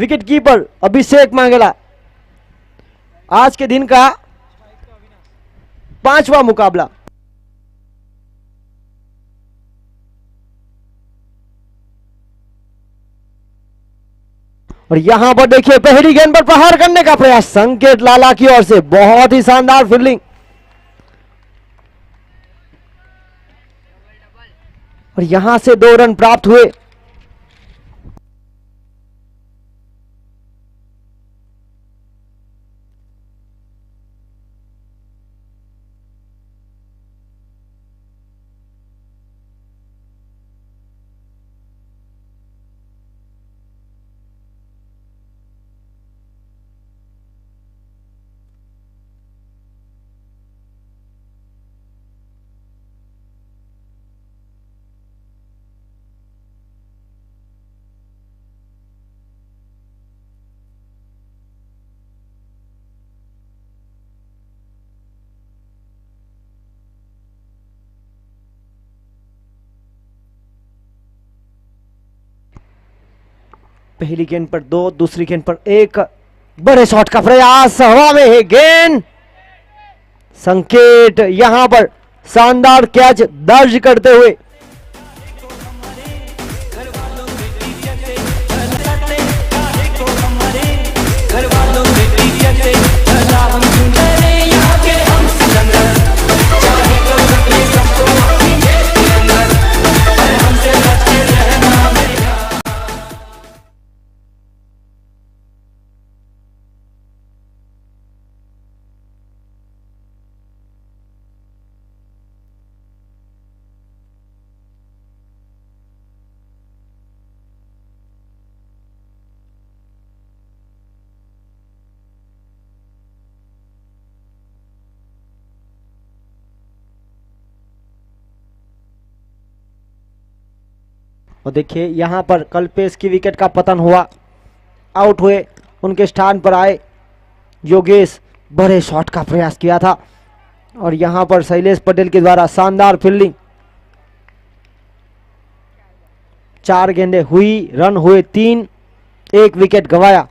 Wicket keeper अभिषेक मांगेला। आज के दिन का 5वां मुकाबला। और यहां पर देखिए पहली गेंद पर प्रहार करने का प्रयास संकेत लाला की ओर से, बहुत ही शानदार फील्डिंग। और यहां से 2 रन प्राप्त हुए। पहली गेंद पर 2, दूसरी गेंद पर 1, बड़े शॉट का प्रयास, हवा में है गेंद। संकेत यहां पर शानदार कैच दर्ज करते हुए। और देखिए यहां पर कल्पेश की विकेट का पतन हुआ, आउट हुए। उनके स्थान पर आए योगेश, बड़े शॉट का प्रयास किया था। और यहां पर शैलेश पटेल के द्वारा शानदार फील्डिंग। 4 गेंदें हुई, रन हुए 3, 1 विकेट गंवाया।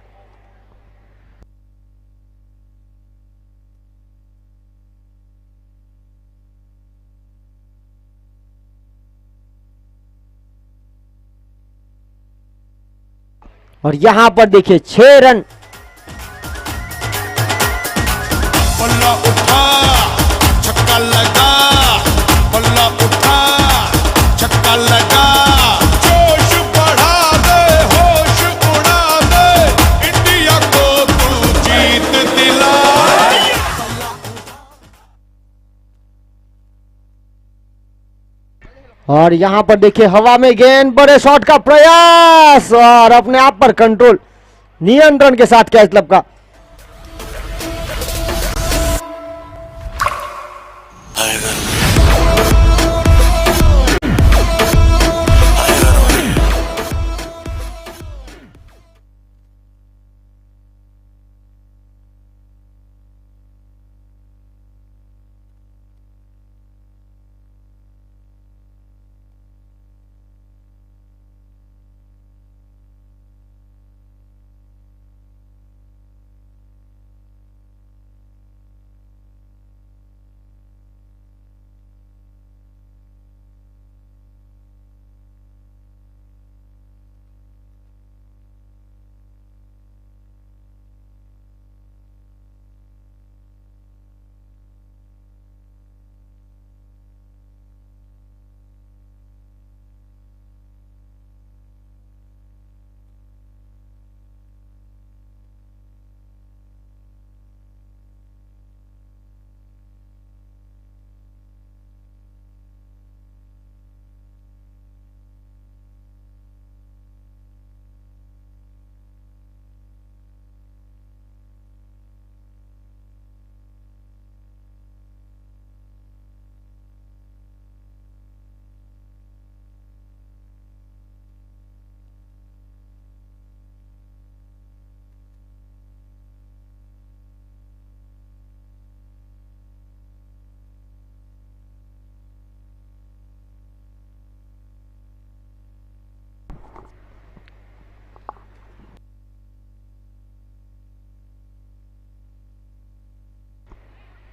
और यहां पर देखिए 6 रन। बल्ला उठा, छक्का लगा, बल्ला उठा, छक्का लगा, जोश बढ़ा दे, होश उड़ा दे, इंडिया को तू जीत दिला। और यहां पर देखिए हवा में गेंद, बड़े शॉट का प्रयास और अपने आप पर कंट्रोल, नियंत्रण के साथ कैच लपका।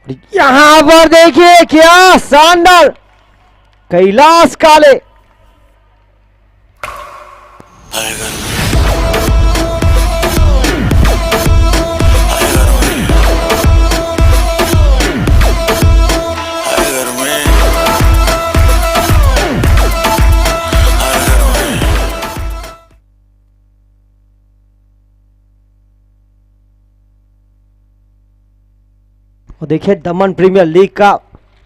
यहां पर देखिए क्या शानदार कैलाश काले और देखिए दमन प्रीमियर लीग का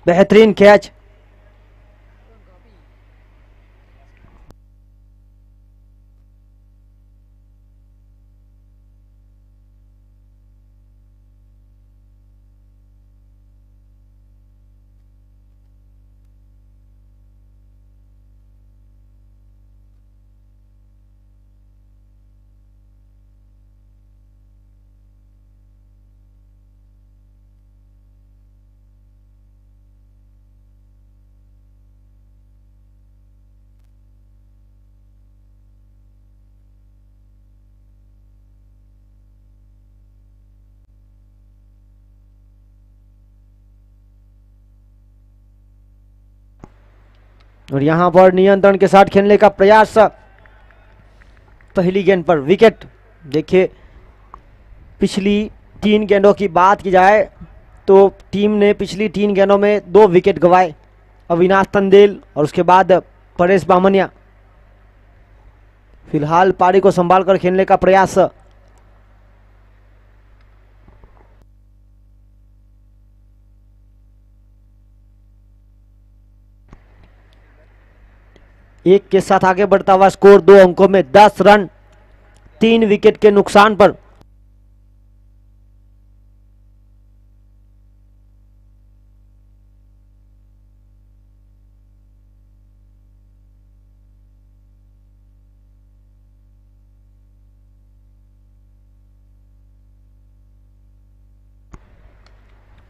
बेहतरीन कैच। और यहां पर नियंत्रण के साथ खेलने का प्रयास। पहली गेंद पर विकेट। देखिए पिछली 3 गेंदों की बात की जाए तो टीम ने पिछली 3 गेंदों में 2 विकेट गंवाए। अविनाश तंदेल और उसके बाद परेश बामनिया। फिलहाल पारी को संभाल कर खेलने का प्रयास। एक के साथ आगे बढ़ता हुआ स्कोर 2 अंकों में 10 रन 3 विकेट के नुकसान पर।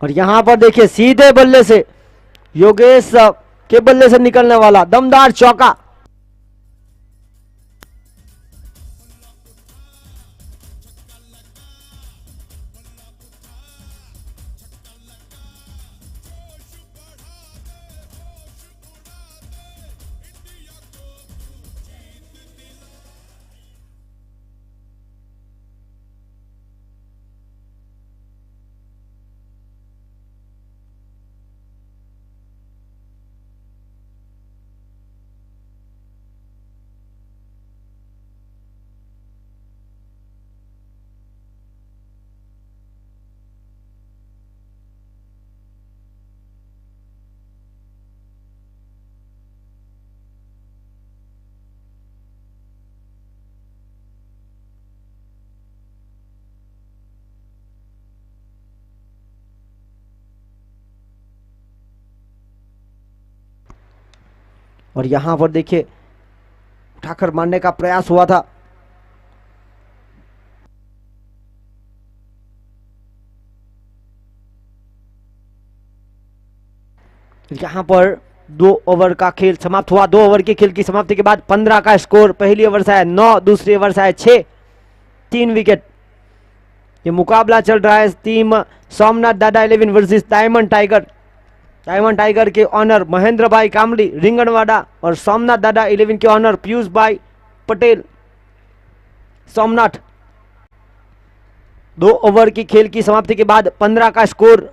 और यहां पर देखिए सीधे बल्ले से योगेश के बल्ले से निकलने वाला दमदार चौका। और यहां पर देखिए उठाकर मारने का प्रयास हुआ था। यहां पर 2 ओवर का खेल समाप्त हुआ। 2 ओवर के खेल की समाप्ति के बाद 15 का स्कोर। पहली ओवर से आया 9, दूसरी ओवर से आया 6, 3 विकेट। ये मुकाबला चल रहा है टीम सोमनाथ दादा 11 versus diamond tiger. Diamond tiger के ऑनर महेंद्र भाई कामली रिंगणवाड़ा और सोमनाथ दादा 11 के ऑनर पीयूष भाई पटेल सोमनाथ। 2 ओवर की खेल की समाप्ति के बाद 15 का स्कोर।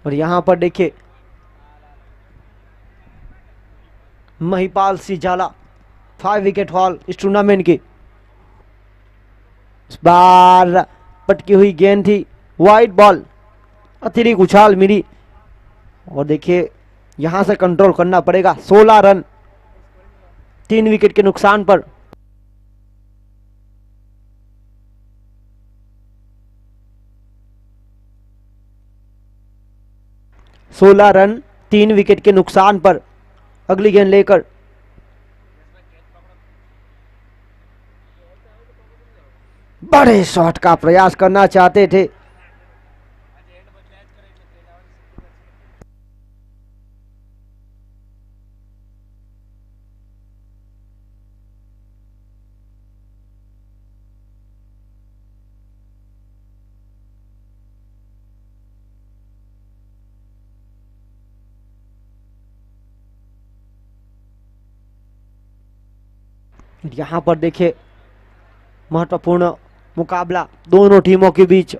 और यहां पर देखिए महिपाल सिंह झाला 5 विकेट हॉल इस टूर्नामेंट की। इस बार पटकी हुई गेंद थी, वाइड बॉल, अतिरिक्त उछाल मिली। और देखिए यहां से कंट्रोल करना पड़ेगा। 16 रन 3 विकेट के नुकसान पर। सोलह रन 3 विकेट के नुकसान पर अगली गेंद लेकर बड़े शॉट का प्रयास करना चाहते थे। यहां पर देखिए महत्वपूर्ण मुकाबला दोनों टीमों के बीच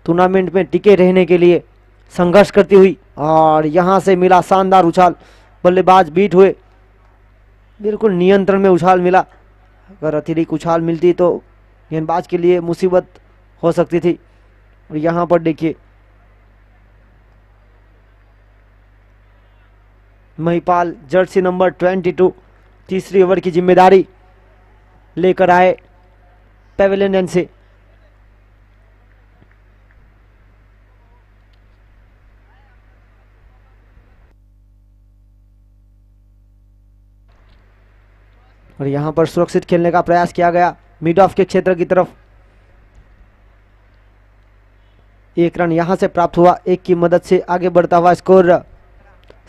टूर्नामेंट में टिके रहने के लिए संघर्ष करती हुई, और यहां से मिला शानदार उछाल। बल्लेबाज बीट हुए, बिल्कुल नियंत्रण में उछाल मिला। अगर अतिरिक्त उछाल मिलती तो गेंदबाज के लिए मुसीबत हो सकती थी। और यहां पर देखिए महिपाल जर्सी नंबर 22 तीसरी ओवर की जिम्मेदारी लेकर आए पेविलियन एंड से। और यहां पर सुरक्षित खेलने का प्रयास किया गया मिड ऑफ के क्षेत्र की तरफ। एक रन यहां से प्राप्त हुआ, एक की मदद से आगे बढ़ता हुआ स्कोर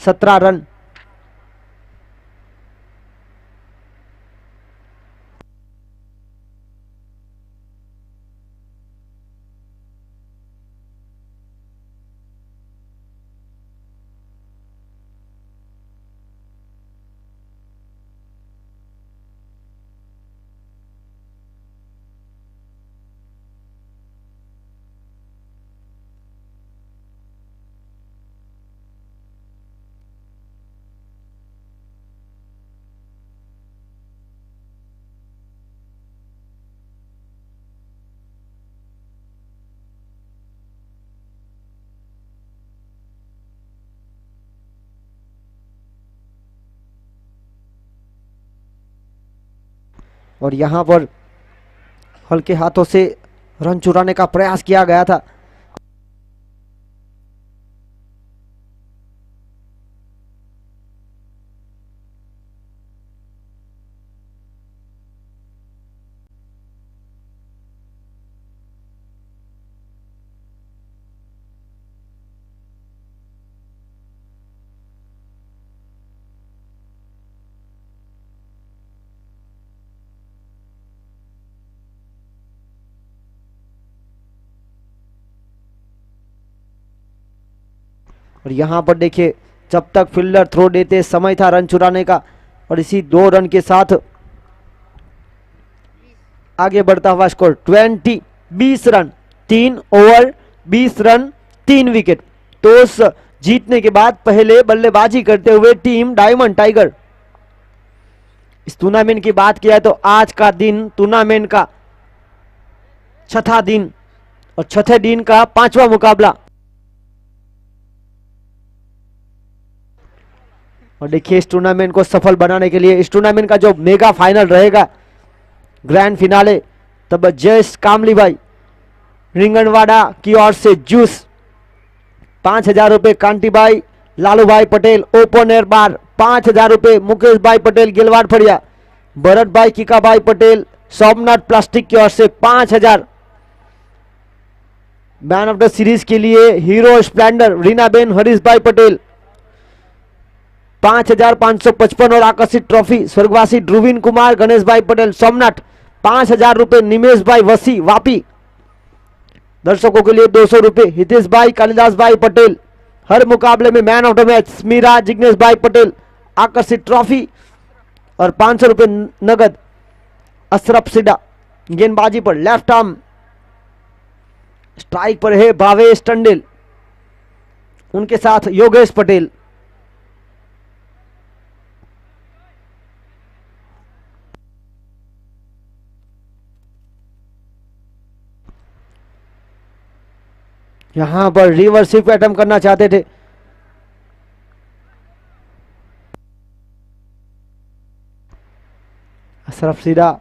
17 रन। और यहां पर हल्के हाथों से रन चुराने का प्रयास किया गया था। और यहां पर देखिए जब तक फील्डर थ्रो देते समय था रन चुराने का, और इसी 2 रन के साथ आगे बढ़ता हुआ score 20 run 3 over 20 run 3 wicket. Toss जीतने के बाद पहले बल्लेबाजी करते हुए टीम डायमंड टाइगर। इस टूर्नामेंट की बात किया तो आज का दिन टूर्नामेंट का छठा दिन और छठे दिन का 5वां मुकाबला। और देखिए इस टूर्नामेंट को सफल बनाने के लिए इस टूर्नामेंट का जो मेगा फाइनल रहेगा, ग्रैंड फिनाले, तब जयेश कामली भाई रिंगणवाड़ा की ओर से जूस 5,000 रुपए, कांटी भाई लालू भाई पटेल ओपन एयर बार 5,000 रुपए, मुकेश भाई पटेल गिलवाड़ फड़िया, भरत भाई किका भाई पटेल सोमनाथ प्लास्टिक की ओर से 5,000। मैन ऑफ द सीरीज के लिए हीरो स्प्लेंडर रीनाबेन हरीश भाई पटेल 5,555 और आकर्षित ट्रॉफी स्वर्गवासी ध्रुवीन कुमार गणेश भाई पटेल सोमनाथ 5,000 रुपए, निमेश भाई वसी वापी। दर्शकों के लिए 200 रुपए हितेश भाई कालिदास भाई पटेल। हर मुकाबले में man of the match Smira Jignesh bhai Patel आकर्षित ट्रॉफी और 500 रुपए नगद। अशरफ सिडा गेंदबाजी पर लेफ्ट आर्म स्ट्राइक पर है भावेश टंडेल, उनके साथ योगेश पटेल। यहां पर रिवर्स स्वीप अटेम्प्ट करना चाहते थे, अशरफ सीधा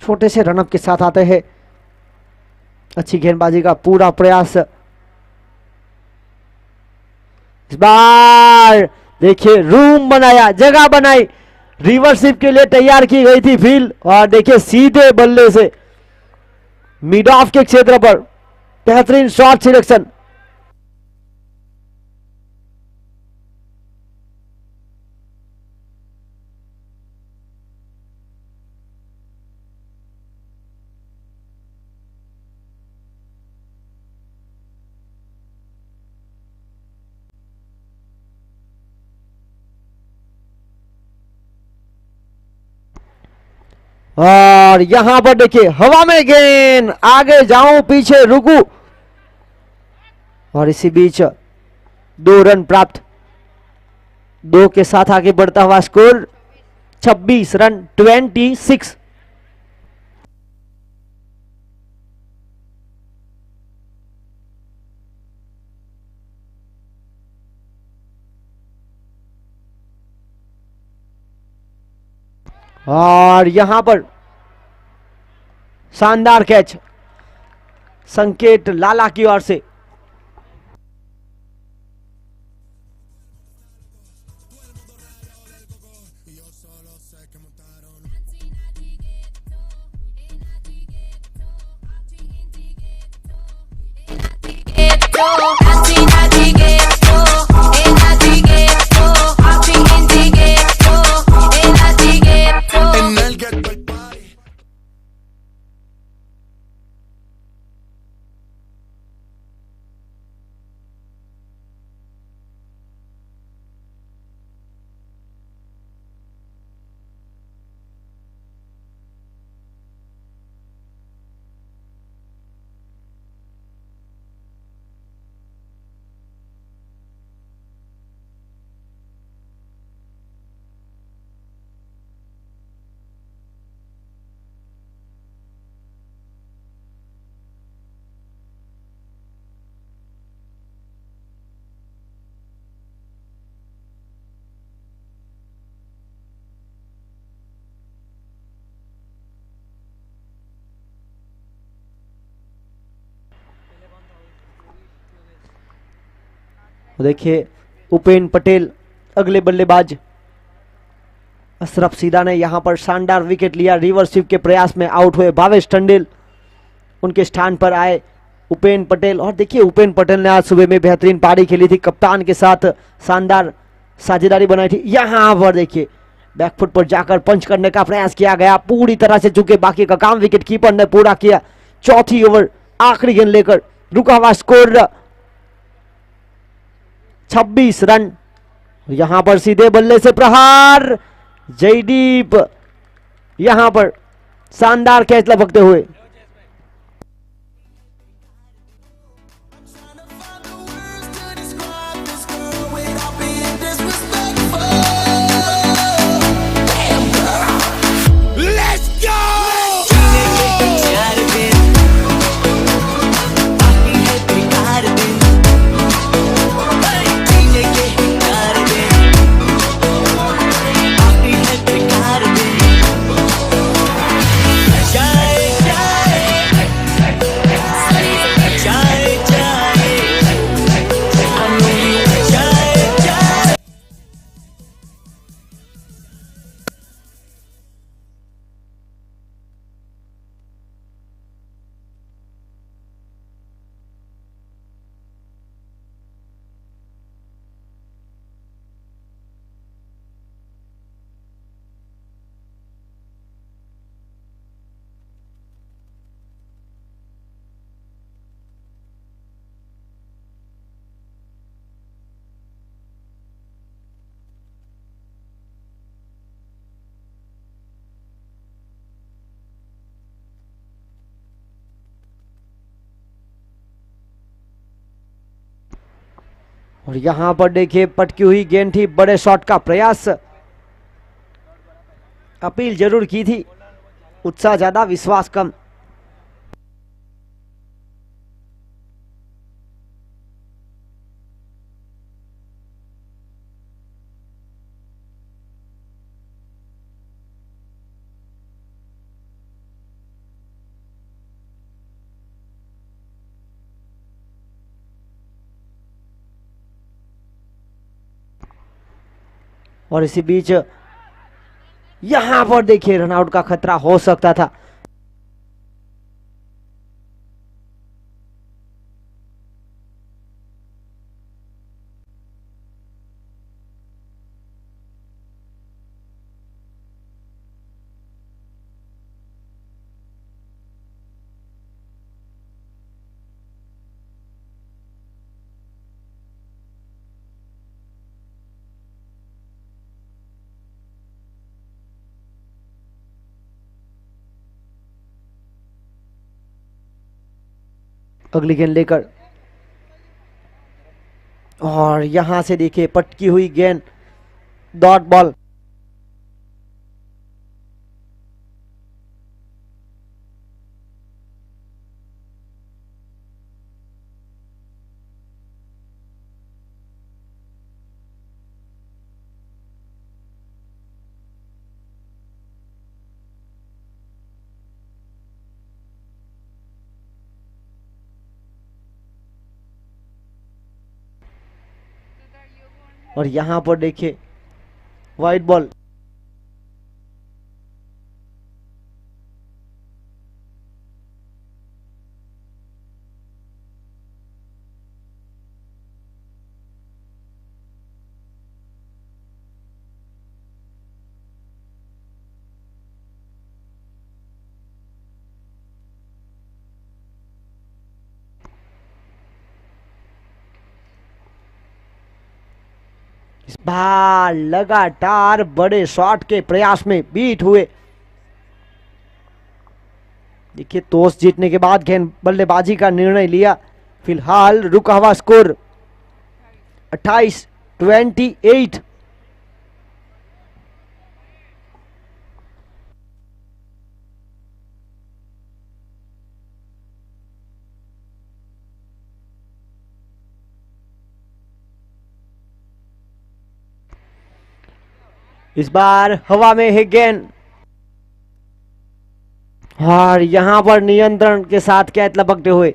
छोटे से रनअप के साथ आते हैं। अच्छी गेंदबाजी का पूरा प्रयास। इस बार देखिए रूम बनाया, जगह बनाई रिवर्सिप के लिए तैयार की गई थी फील्ड, और देखिए सीधे बल्ले से मिड ऑफ के क्षेत्र पर बेहतरीन शॉट सिलेक्शन। और यहां पर देखिए हवा में गेंद, आगे जाऊं पीछे रुकू, और इसी बीच 2 रन प्राप्त। 2 के साथ आगे बढ़ता हुआ स्कोर 26 रन 26। और यहां पर शानदार कैच संकेत लाला की ओर से। देखिए उपेन पटेल अगले बल्लेबाज। अशरफ सीदा ने यहां पर शानदार विकेट लिया। रिवर्स स्वीप के प्रयास में आउट हुए भावेश टंडेल, उनके स्थान पर आए उपेन पटेल। और देखिए उपेन पटेल ने आज सुबह में बेहतरीन पारी खेली थी, कप्तान के साथ शानदार साझेदारी बनाई थी। यहां पर देखिए बैकफुट पर जाकर पंच करने का प्रयास किया गया, पूरी तरह से चूके बाकी का काम विकेट कीपर ने पूरा किया। चौथी ओवर आखिरी गेंद लेकर रुका हुआ स्कोर 26 रन। यहां पर सीधे बल्ले से प्रहार, जयदीप यहां पर शानदार कैच लपकते हुए। और यहां पर देखिए पटकी हुई गेंद थी, बड़े शॉट का प्रयास। अपील जरूर की थी, उत्साह ज्यादा विश्वास कम। और इसी बीच यहां पर देखिए रनआउट का खतरा हो सकता था। अगली गेंद लेकर, और यहां से देखिए पटकी हुई गेंद, डॉट बॉल। और यहां पर देखिए वाइड बॉल। इस बार लगातार बड़े शॉट के प्रयास में बीट हुए। देखिए टॉस जीतने के बाद गेंद बल्लेबाजी का निर्णय लिया। फिलहाल रुका हुआ स्कोर 28-28। इस बार हवा में है गेंद, और यहां पर नियंत्रण के साथ कैच लपकते हुए।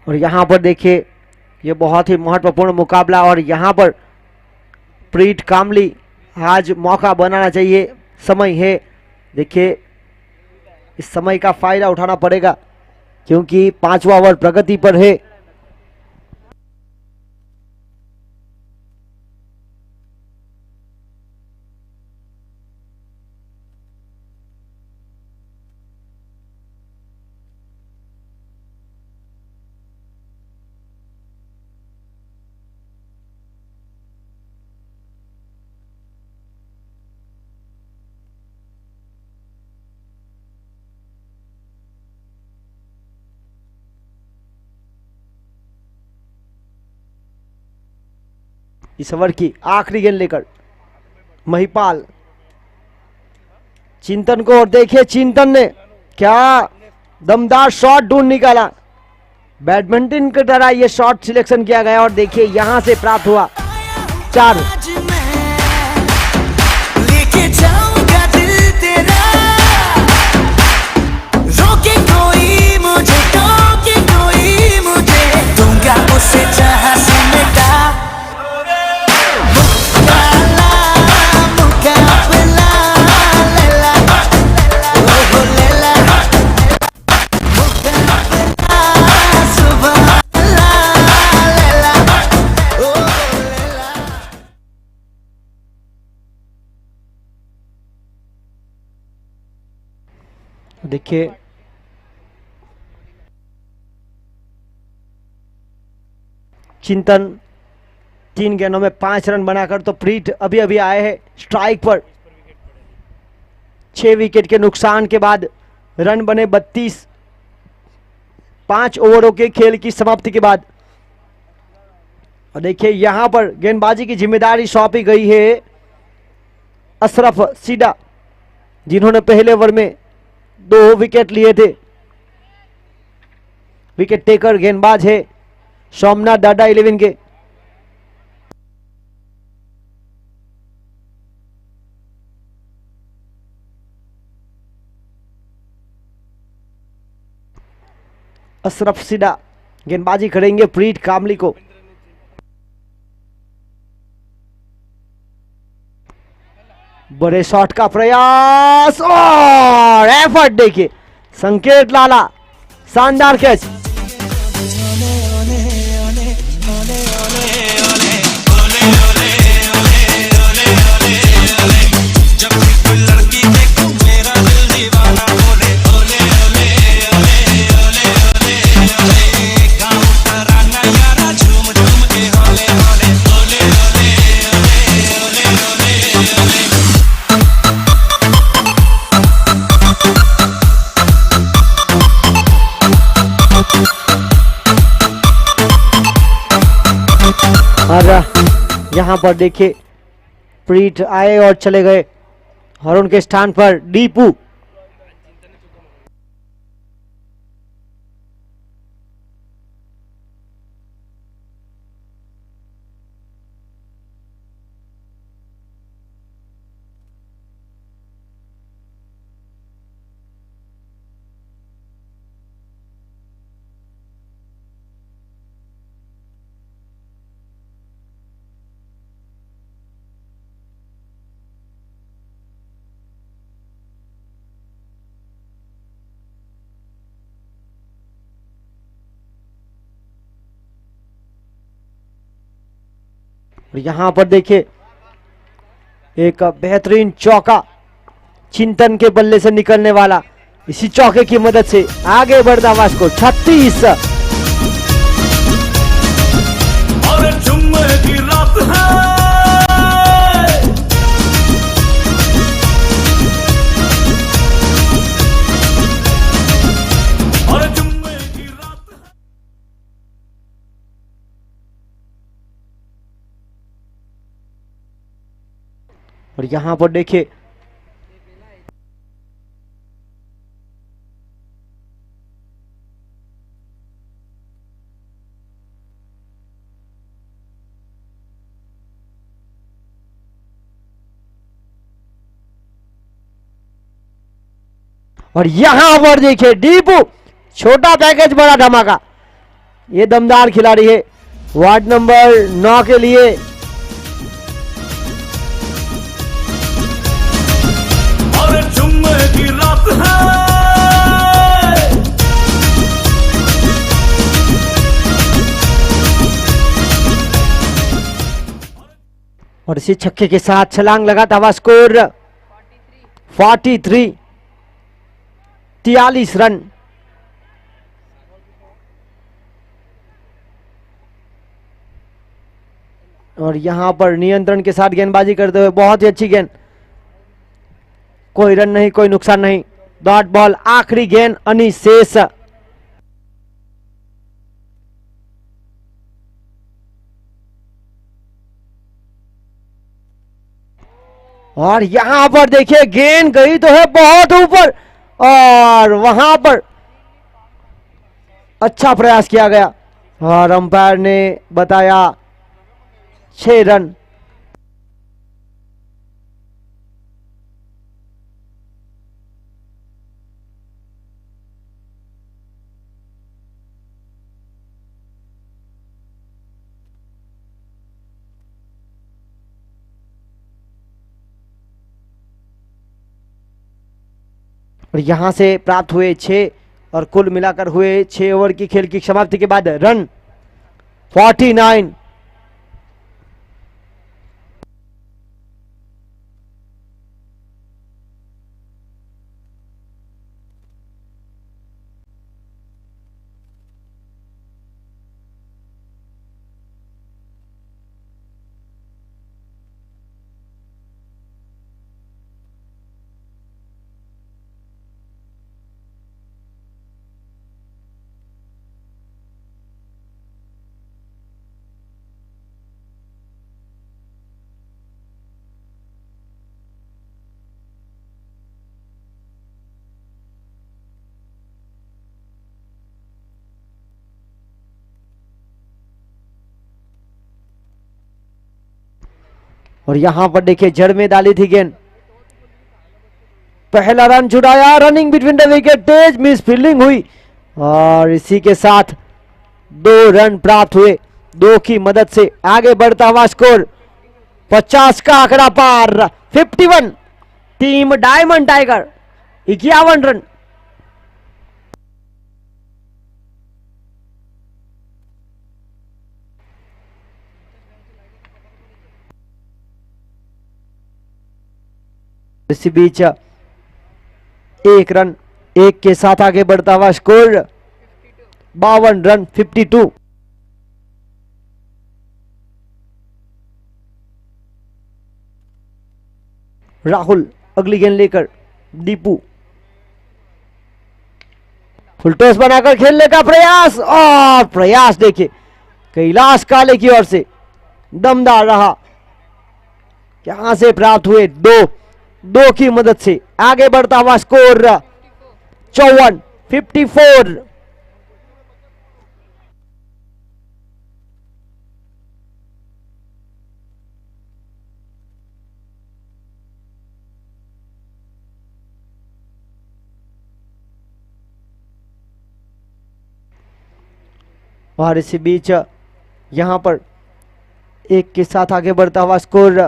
और यहां पर देखिए ये बहुत ही महत्वपूर्ण मुकाबला, और यहां पर प्रीत कामली आज मौका बनाना चाहिए। समय है, देखिए इस समय का फायदा उठाना पड़ेगा क्योंकि 5वां ओवर प्रगति पर है। इस ओवर की आखिरी गेंद लेकर महिपाल चिंतन को, और देखिए चिंतन ने क्या दमदार शॉट ढूंढ निकाला। बैडमिंटन की तरह ये शॉट सिलेक्शन किया गया, और देखिए यहां से प्राप्त हुआ 4। देखिए चिंतन 3 गेंदों में 5 रन बनाकर तो प्रीत अभी अभी आए हैं स्ट्राइक पर। 6 विकेट के नुकसान के बाद रन बने 32। 5 ओवरों के खेल की समाप्ति के बाद और देखिए यहां पर गेंदबाजी की जिम्मेदारी सौंपी गई है अशरफ सीडा, जिन्होंने पहले ओवर में 2 विकेट लिए थे। विकेट टेकर गेंदबाज है सोमनाथ डाडा 11 के। अशरफ सीडा गेंदबाजी करेंगे प्रीत कामली को। बड़े शॉट का प्रयास और एफर्ट देखिए संकेत लाला, शानदार कैच। और यहां पर देखिए प्रीत आए और चले गए और उनके स्थान पर दीपू। और यहां पर देखिए एक बेहतरीन चौका चिंतन के बल्ले से निकलने वाला। इसी चौके की मदद से आगे बढ़ता वास्को 36। और जुम्मे की रात है, और जुम्मे की रात है। और यहां पर देखिए और यहां पर देखिए दीपू, छोटा पैकेज बड़ा धमाका। ये दमदार खिलाड़ी है वार्ड नंबर 9 के लिए। और जुम्मे की रात है, और इसी छक्के के साथ छलांग लगाता हुआ स्कोर 43, 43 रन। और यहां पर नियंत्रण के साथ गेंदबाजी करते हुए बहुत ही अच्छी गेंद, कोई रन नहीं, कोई नुकसान नहीं। डॉट बॉल, आखिरी गेंद अनीश शेष। और यहां पर देखिए गेंद गई तो है बहुत ऊपर और वहां पर अच्छा प्रयास किया गया और अंपायर ने बताया 6 रन। और यहां से प्राप्त हुए 6 और कुल मिलाकर हुए 6 ओवर की खेल की समाप्ति के बाद रन 49। और यहां पर देखिए जड़ में डाली थी गेंद, पहला रन छुड़ाया, running between the wicket, Tej miss fielding हुई और इसी के साथ 2 रन प्राप्त हुए। 2 की मदद से आगे बढ़ता हुआ स्कोर 50 का आंकड़ा पार, 51। Team diamond tiger 51 run. इसी बीच 1 रन 1 के साथ आगे बढ़ता हुआ स्कोर 52 रन, 52। राहुल अगली गेंद लेकर, दीपू फुल टॉस बनाकर खेलने का प्रयास, और प्रयास देखिए कैलाश काले की ओर से दमदार रहा। यहां से प्राप्त हुए 2 की मदद से आगे बढ़ता हुआ स्कोर 54, 54। और इसी बीच यहां पर 1 के साथ आगे बढ़ता हुआ स्कोर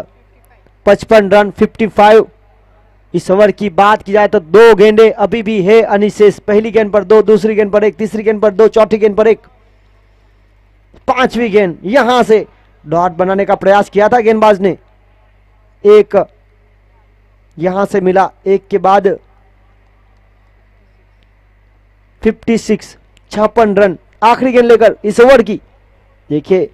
55 रन, 55। इस ओवर की बात की जाए तो 2 गेंदे अभी भी है अनिशेष। पहली गेंद पर 2, दूसरी गेंद पर 1, तीसरी गेंद पर 2, चौथी गेंद पर 1, 5वीं गेंद यहां से डॉट बनाने का प्रयास किया था गेंदबाज ने। 1 यहां से मिला, 1 के बाद 56, 56 रन। आखिरी गेंद लेकर इस ओवर की देखिए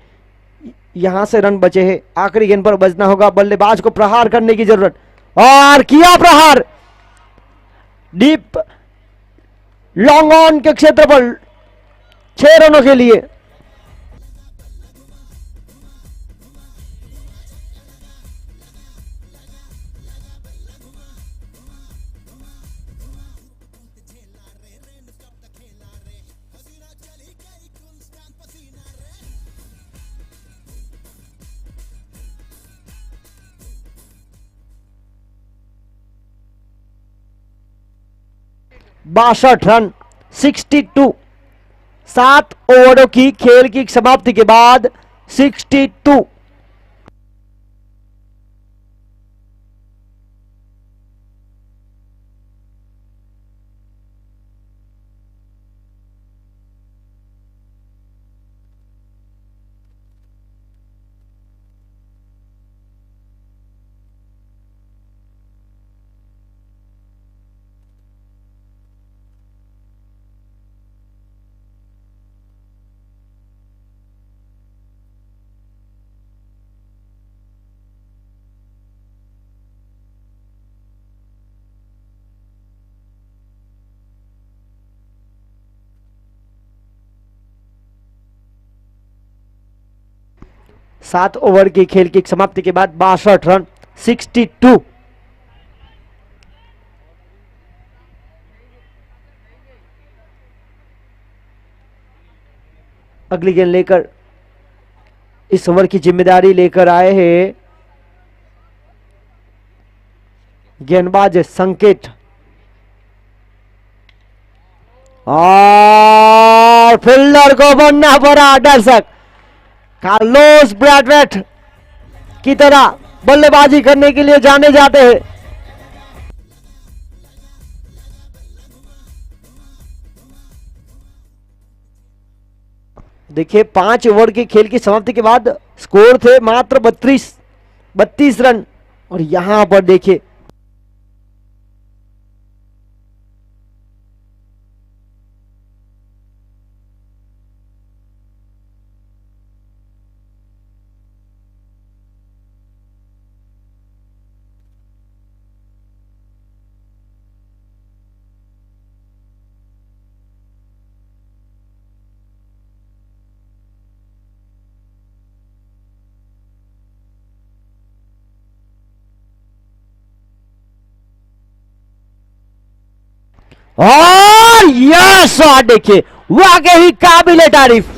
यहां से रन बचे हैं, आखिरी गेंद पर बजना होगा। बल्लेबाज को प्रहार करने की जरूरत, और किया प्रहार डीप लॉन्ग ऑन के क्षेत्र पर 6 रनों के लिए। बासठ रन, 62। 7 ओवरों की खेल की समाप्ति के बाद 62। सात ओवर की खेल की समाप्ति के बाद 62 रन, 62। अगली गेंद लेकर इस ओवर की जिम्मेदारी लेकर आए हैं गेंदबाज संकेत, और फील्डर को बनना पड़ा दर्शक। कार्लोस ब्रैडवेट की तरह बल्लेबाजी करने के लिए जाने जाते हैं। देखिए 5 ओवर की खेल की समाप्ति के बाद स्कोर थे मात्र 32 रन, और यहां पर देखिए और यह शॉट देखिए वाकई काबिले तारीफ।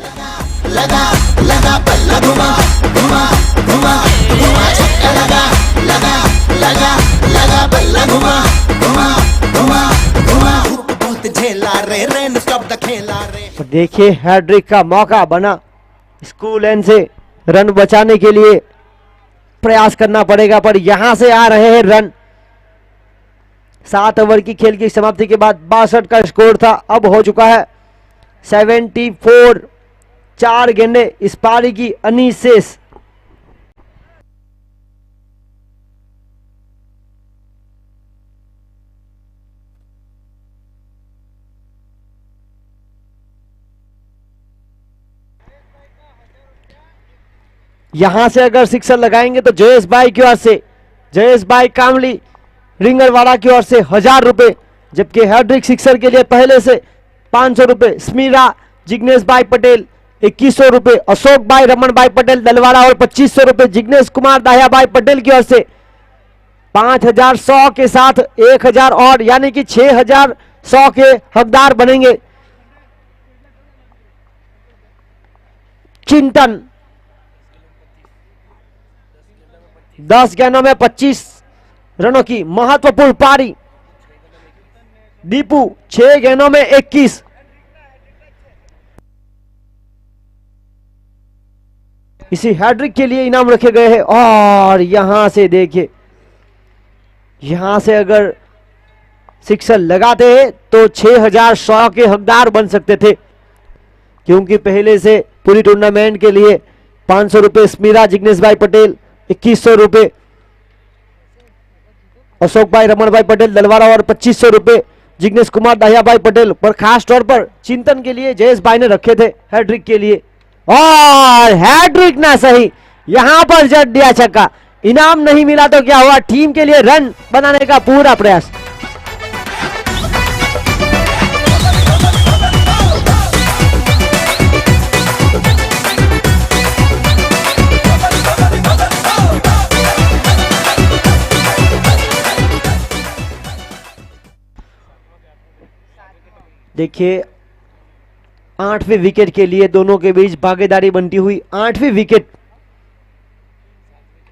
लगा लगा पल्ला घुमा घुमा घुमा घुमा लगा लगा लगा लगा बल्ला घुमा घुमा घुमा घुमा धूप बहुत झेला रे रेन स्टॉप द खेला रे। और देखिए हैट्रिक का मौका बना, स्कूल एंड से रन बचाने के लिए प्रयास करना पड़ेगा, पर यहां से आ रहे हैं रन। 7 ओवर की खेल की समाप्ति के बाद 62 का स्कोर था, अब हो चुका है 74। 4 गेंदे इस पारी की अनीस शेष। यहां से अगर सिक्सर लगाएंगे तो जयेश भाई की ओर से, जयेश भाई कामली रिंगरवाड़ा की ओर से 1000 रुपए, जबकि हैट्रिक सिक्सर के लिए पहले से 500 रुपए स्मीरा जिग्नेश भाई पटेल 2100 रुपए, अशोक भाई रमन भाई पटेल दलवाड़ा और 2500 रुपए जिग्नेश कुमार दाहिया भाई पटेल की ओर से। 5100 के साथ 1000 और, यानी कि 6100 के हकदार बनेंगे। चिंतन 10 गेंदों में 25 रनों की महत्वपूर्ण पारी। दीपू 6 गेंदों में 21। इसी हैट्रिक के लिए इनाम रखे गए हैं। और यहां से देखिए, यहां से अगर सिक्सर लगाते हैं तो 6100 के हकदार बन सकते थे, क्योंकि पहले से पूरी टूर्नामेंट के लिए 500 रुपए स्मीरा जिग्नेश भाई पटेल, 2100 रुपए अशोक भाई रमन भाई पटेल दलवाड़ा और 2500 रुपए जिग्नेश कुमार दाहिया भाई पटेल, पर खास तौर पर चिंतन के लिए जयेश भाई ने रखे थे हैट्रिक के लिए। और हैट्रिक ना सही, यहां पर जड़ दिया छक्का। इनाम नहीं मिला तो क्या हुआ, टीम के लिए रन बनाने का पूरा प्रयास। देखिए 8वें विकेट के लिए दोनों के बीच भागीदारी बनती हुई 8वीं विकेट।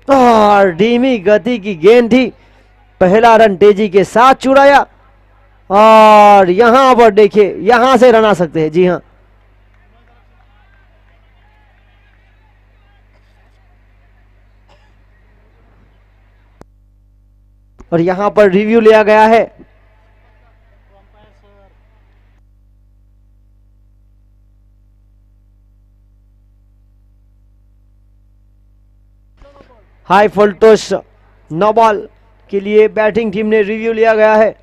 और धीमी गति की गेंद थी, पहला रन तेजी के साथ चुराया। और यहां पर देखिए, यहां से रन आ सकते हैं। जी हां, और यहां पर रिव्यू लिया गया है। हाई फुलटॉस नो बॉल के लिए बैटिंग टीम ने रिव्यू लिया गया है।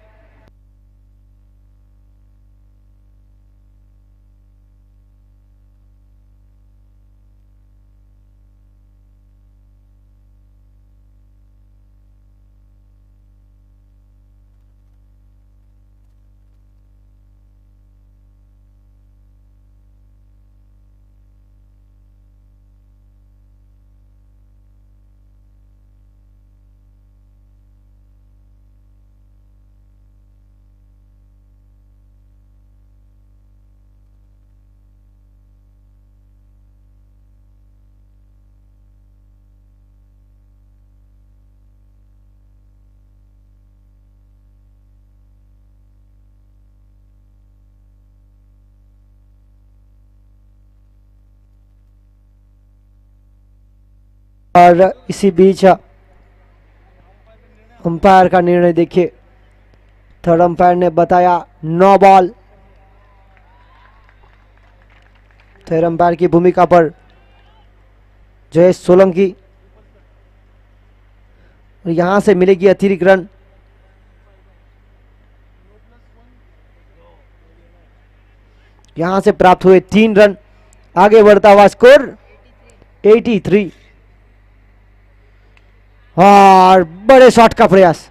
और इसी बीच अंपायर का निर्णय देखिए। थर्ड अंपायर ने बताया नो बॉल। थर्ड अंपायर की भूमिका पर जयेश सोलंकी। और यहां से मिलेगी अतिरिक्त रन। यहां से प्राप्त हुए 3 रन। आगे बढ़ता हुआ स्कोर 83। और बड़े शॉट का प्रयास।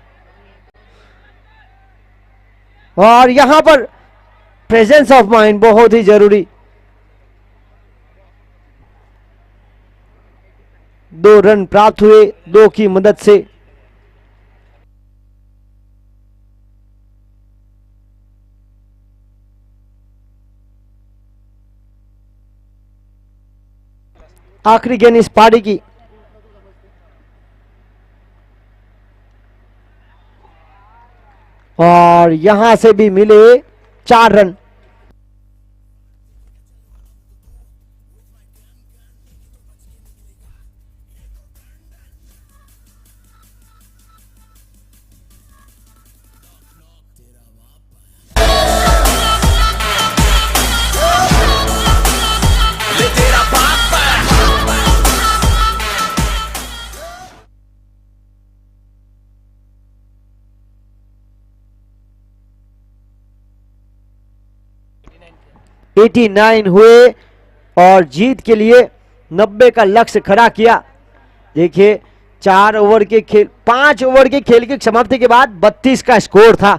और यहां पर प्रेजेंस ऑफ माइंड बहुत ही जरूरी। 2 रन प्राप्त हुए 2 की मदद से। आखिरी गेंद इस पारी की। और यहां से भी मिले 4 रन। ले तेरा पापा 89 हुए और जीत के लिए 90 का लक्ष्य खड़ा किया। देखिए 4 ओवर के खेल 5 ओवर के खेल की समाप्ति के बाद 32 का स्कोर था।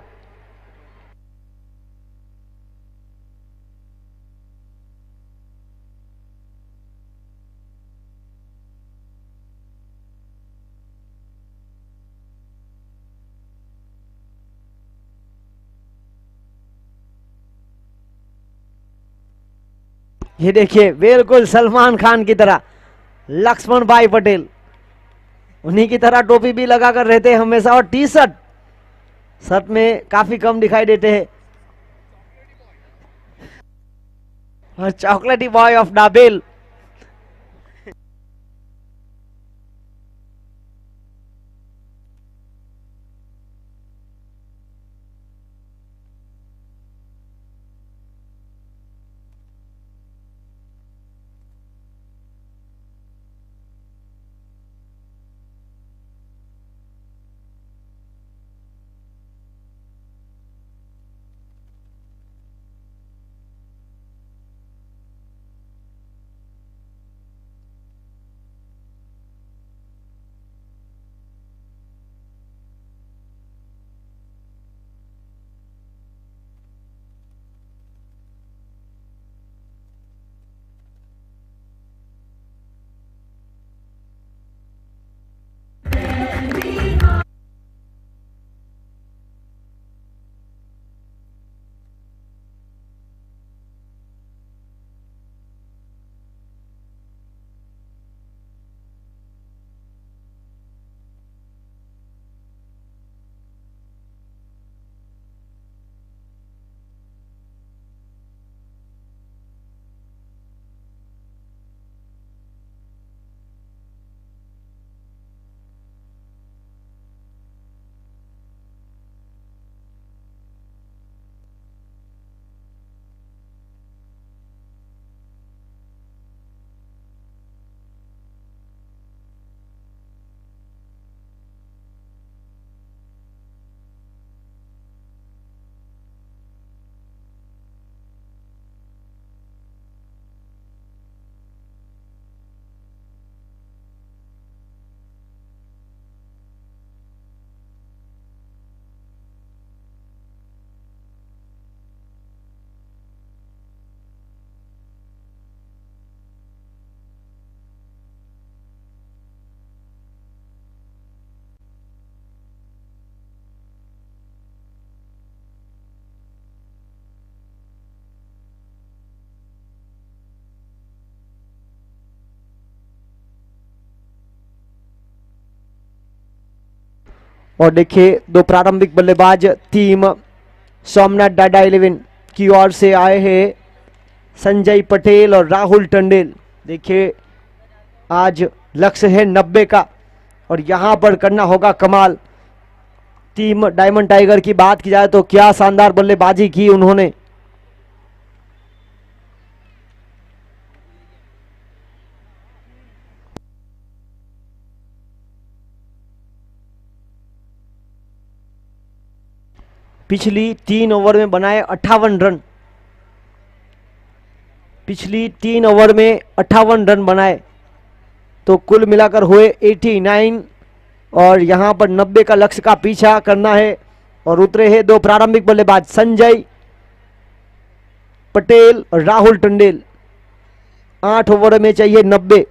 ये देखिए बिल्कुल सलमान खान की तरह लक्ष्मण भाई पटेल, उन्हीं की तरह टोपी भी लगा कर रहते हैं हमेशा, और टी शर्ट शर्ट में काफी कम दिखाई देते हैं। और चॉकलेटी बॉय ऑफ नाबेल। और देखिए दो प्रारंभिक बल्लेबाज टीम सोमनाथ डाडा 11 की ओर से आए हैं, संजय पटेल और राहुल टंडेल। देखिए आज लक्ष्य है 90 का और यहां पर करना होगा कमाल। टीम डायमंड टाइगर की बात की जाए तो क्या शानदार बल्लेबाजी की उन्होंने। पिछली 3 ओवर में बनाए 58 रन। पिछली 3 ओवर में 58 रन बनाए, तो कुल मिलाकर हुए 89 और यहां पर 90 का लक्ष्य का पीछा करना है। और उतरे हैं दो प्रारंभिक बल्लेबाज संजय पटेल और राहुल टंडेल। 8 ओवर में चाहिए 90।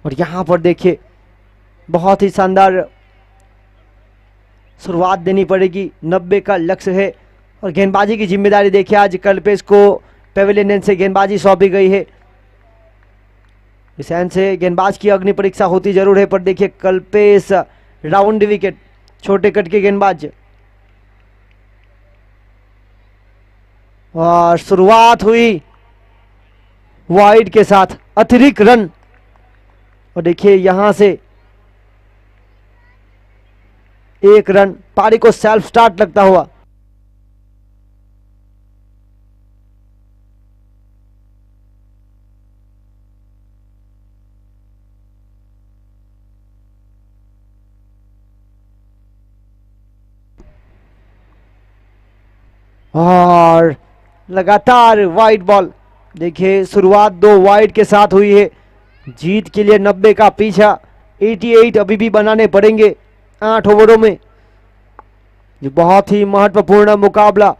और यहाँ पर देखिए बहुत ही शानदार शुरुआत देनी पड़ेगी, 90 का लक्ष्य है। और गेंदबाजी की जिम्मेदारी देखिए आज कल्पेश को पेविलियन से गेंदबाजी सौंपी गई है। इस एंड से गेंदबाज की अग्नि परीक्षा होती जरूर है, पर देखिए कल्पेश राउंड विकेट, छोटे कट के गेंदबाज। और शुरुआत हुई वाइड के साथ, अतिरिक्त रन। और देखिए यहां से एक रन, पारी को सेल्फ स्टार्ट लगता हुआ। और लगातार वाइड बॉल, देखिए शुरुआत 2 वाइड के साथ हुई है। जीत के लिए 90 का पीछा, 88 अभी भी बनाने पड़ेंगे 8 ओवरों में। ये बहुत ही महत्वपूर्ण मुकाबला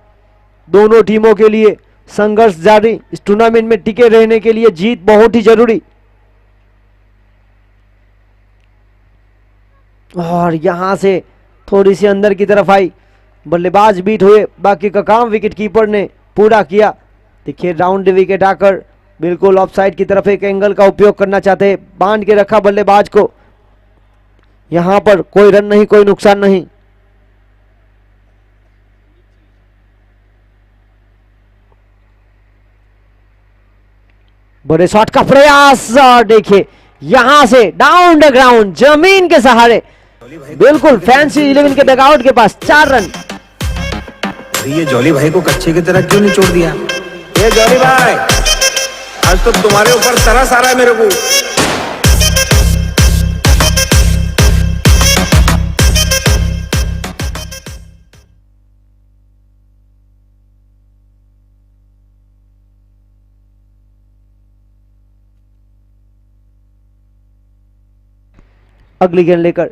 दोनों टीमों के लिए, संघर्ष जारी। इस टूर्नामेंट में टिके रहने के लिए जीत बहुत ही जरूरी। और यहां से थोड़ी सी अंदर की तरफ आई, बल्लेबाज बीट हुए, बाकी का काम विकेट कीपर ने पूरा किया। देखिए राउंड विकेट आकर बिल्कुल ऑफसाइड की तरफ एक एंगल का उपयोग करना चाहते हैं, बांध के रखा बल्लेबाज को। यहां पर कोई रन नहीं, कोई नुकसान नहीं। बड़े शॉट का प्रयास, और देखिए यहां से डाउन द ग्राउंड, जमीन के सहारे, बिल्कुल फैंसी 11 के डगआउट के पास 4 रन। ये जॉली भाई को कच्चे की तरह क्यों नहीं छोड़ दिया? ये जॉली भाई, आज तो तुम्हारे ऊपर तरस आ रहा है मेरे को। अगली गेंद लेकर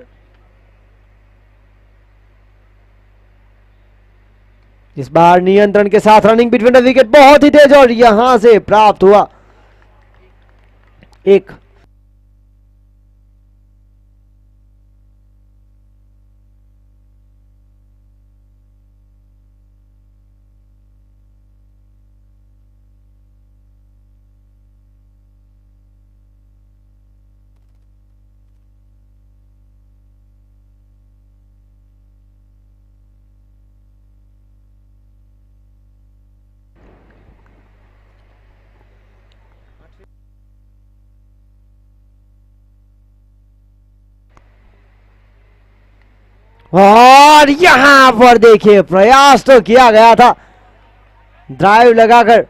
इस बार नियंत्रण के साथ रनिंग बिटवीन द विकेट, बहुत ही तेज, और यहां से प्राप्त हुआ एक। और यहां पर देखिए प्रयास तो किया गया था, ड्राइव लगाकर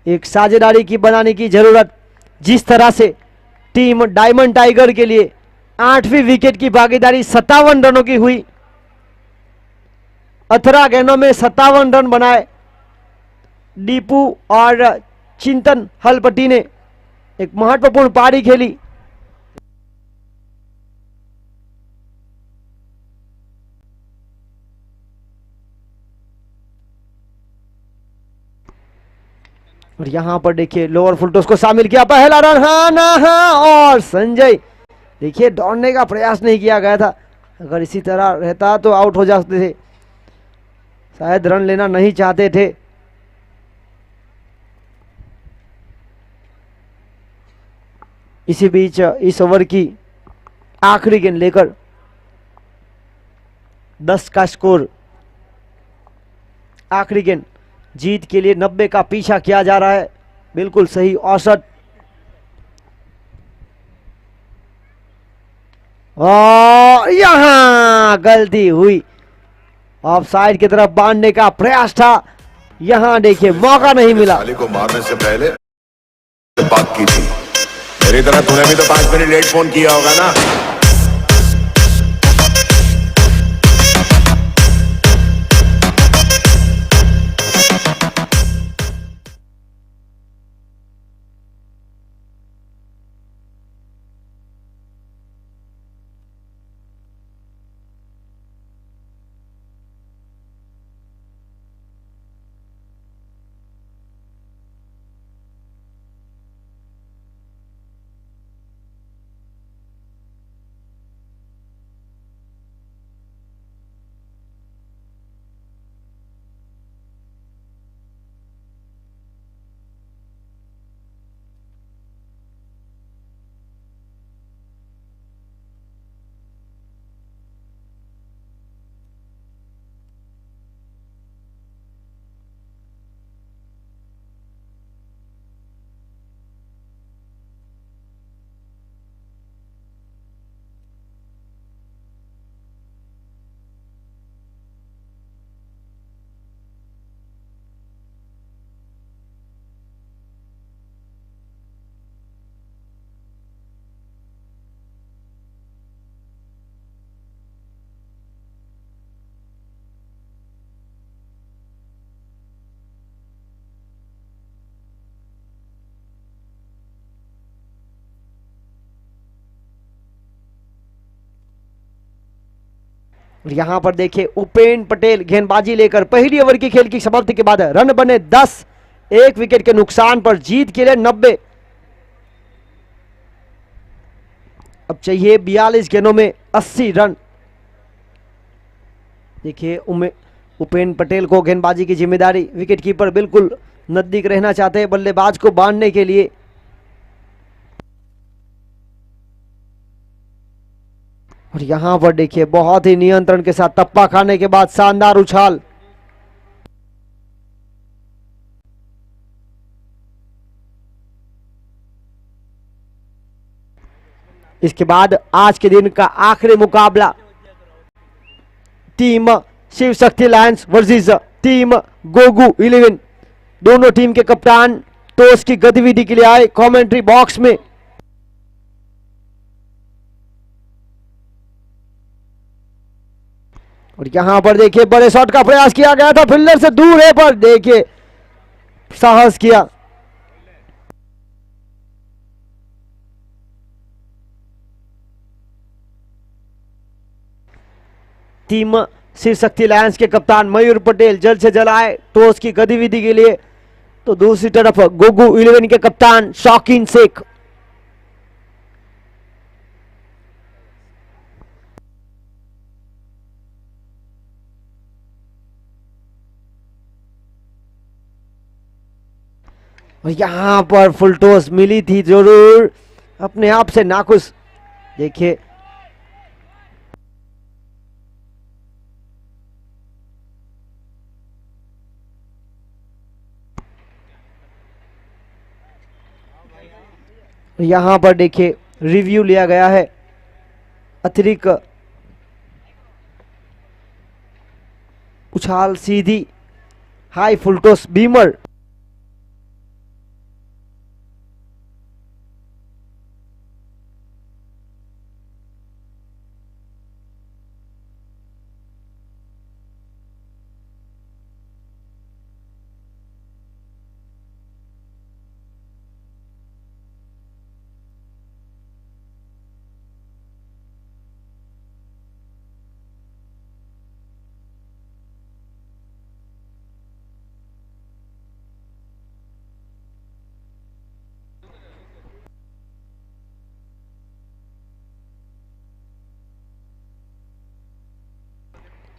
एक साझेदारी की बनाने की जरूरत। जिस तरह से टीम डायमंड टाइगर के लिए 8वीं विकेट की भागीदारी 57 रनों की हुई, 18 गेंदों में 57 रन बनाए। दीपू और चिंतन हलपति ने एक महत्वपूर्ण पारी खेली। और यहां पर देखिए लोअर फुल टॉस को शामिल किया, पहला रन, हाँ ना हाँ। और संजय देखिए दौड़ने का प्रयास नहीं किया गया था, अगर इसी तरह रहता तो आउट हो जाते थे, शायद रन लेना नहीं चाहते थे। इसी बीच इस ओवर की आखिरी गेंद लेकर 10 का स्कोर, आखिरी गेंद जीत के लिए 90 का पीछा किया जा रहा है, बिल्कुल सही औसत। और यहां गलती हुई, ऑफसाइड की तरफ बांधने का प्रयास था, यहां देखिए मौका नहीं मिला। साले को मारने से पहले बात की थी, मेरी तरह तूने भी तो 5 मिनट लेट फोन किया होगा ना। और यहां पर देखिए उपेन पटेल गेंदबाजी लेकर पहली ओवर की खेल की समाप्ति के बाद रन बने 10, 1 विकेट के नुकसान पर जीत के लिए 90। अब चाहिए 42 गेंदों में 80 रन। देखिए उपेन पटेल को गेंदबाजी की जिम्मेदारी, विकेटकीपर बिल्कुल नजदीक रहना चाहते हैं बल्लेबाज को बांधने के लिए। और यहां पर देखिए बहुत ही नियंत्रण के साथ टप्पा खाने के बाद शानदार उछाल। इसके बाद आज के दिन का आखिरी मुकाबला team Shiv Shakti Lions versus team गोगू 11। दोनों टीम के कप्तान टॉस की गतिविधि के लिए आए कमेंट्री बॉक्स में। और यहां पर देखिए बड़े शॉट का प्रयास किया गया था, फील्डर से दूर है पर देखिए साहस किया। टीम शिव शक्ति लायंस के कप्तान मयूर पटेल जल्द से जल्द आए टॉस की गतिविधि के लिए, तो दूसरी तरफ गोगू 11 के कप्तान शौकीन शेख। और यहां पर फुल टॉस मिली थी जरूर, अपने आप से नाखुश। देखिए यहां पर देखिए रिव्यू लिया गया है, अतिरिक्त उछाल सीधी high full toss beamer.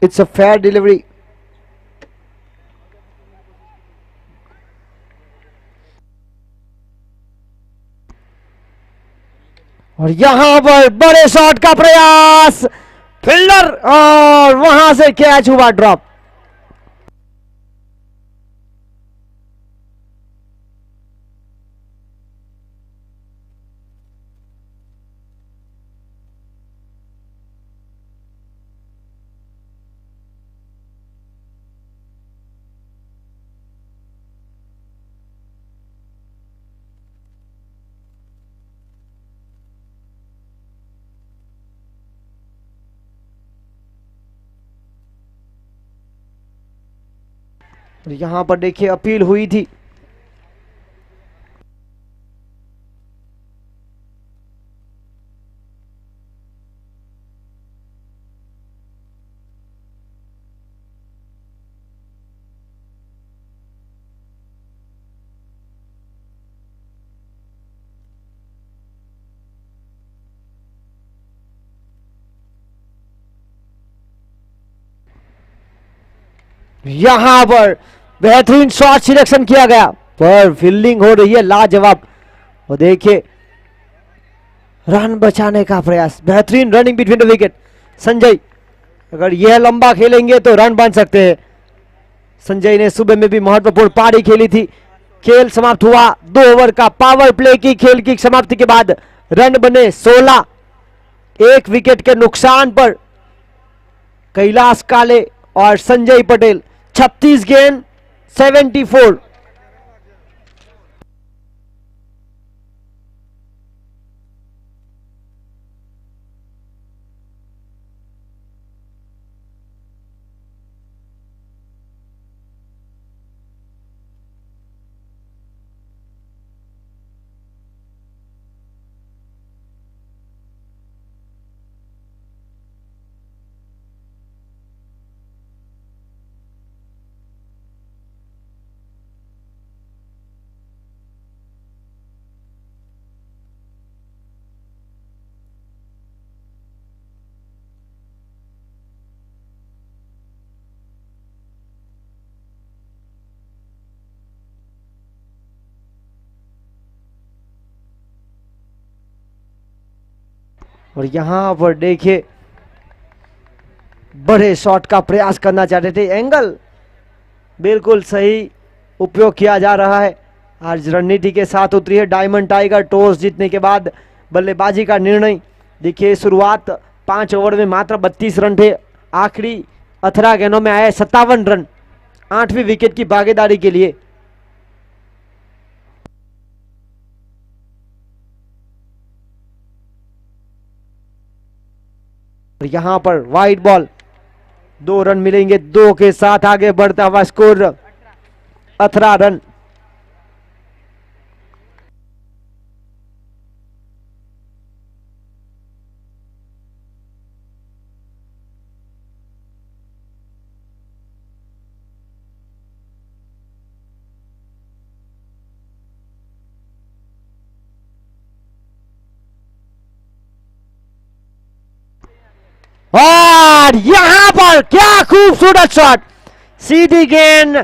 It's a fair delivery. और यहां पर बड़े शॉट का प्रयास, फील्डर और वहां से कैच हुआ ड्रॉप। यहां पर देखिए अपील हुई थी, यहां पर बेहतरीन शॉट सिलेक्शन किया गया पर फील्डिंग हो रही है लाजवाब। और देखिए रन बचाने का प्रयास, बेहतरीन running between the wicket. Sanjay अगर यह लंबा खेलेंगे तो रन बन सकते हैं। संजय ने सुबह में भी महत्वपूर्ण पारी खेली थी। खेल समाप्त हुआ 2 ओवर का पावर प्ले की खेल की समाप्ति के बाद रन बने 16, 1 विकेट के नुकसान पर कैलाश काले और संजय पटेल 36 गेंद 74। और यहां पर देखिए बड़े शॉट का प्रयास करना चाहते थे, एंगल बिल्कुल सही उपयोग किया जा रहा है। आज रणनीति के साथ उतरी है डायमंड टाइगर। टॉस जीतने के बाद बल्लेबाजी का निर्णय। देखिए शुरुआत 5 ओवर में मात्र 32 रन थे, आखिरी 18 गेंदों में आए 57 रन 8वीं विकेट की भागीदारी के लिए। यहां पर वाइड बॉल, 2 रन मिलेंगे, 2 के साथ आगे बढ़ता हुआ स्कोर 18 रन। और यहां पर क्या खूबसूरत शॉट, सीधी गेंद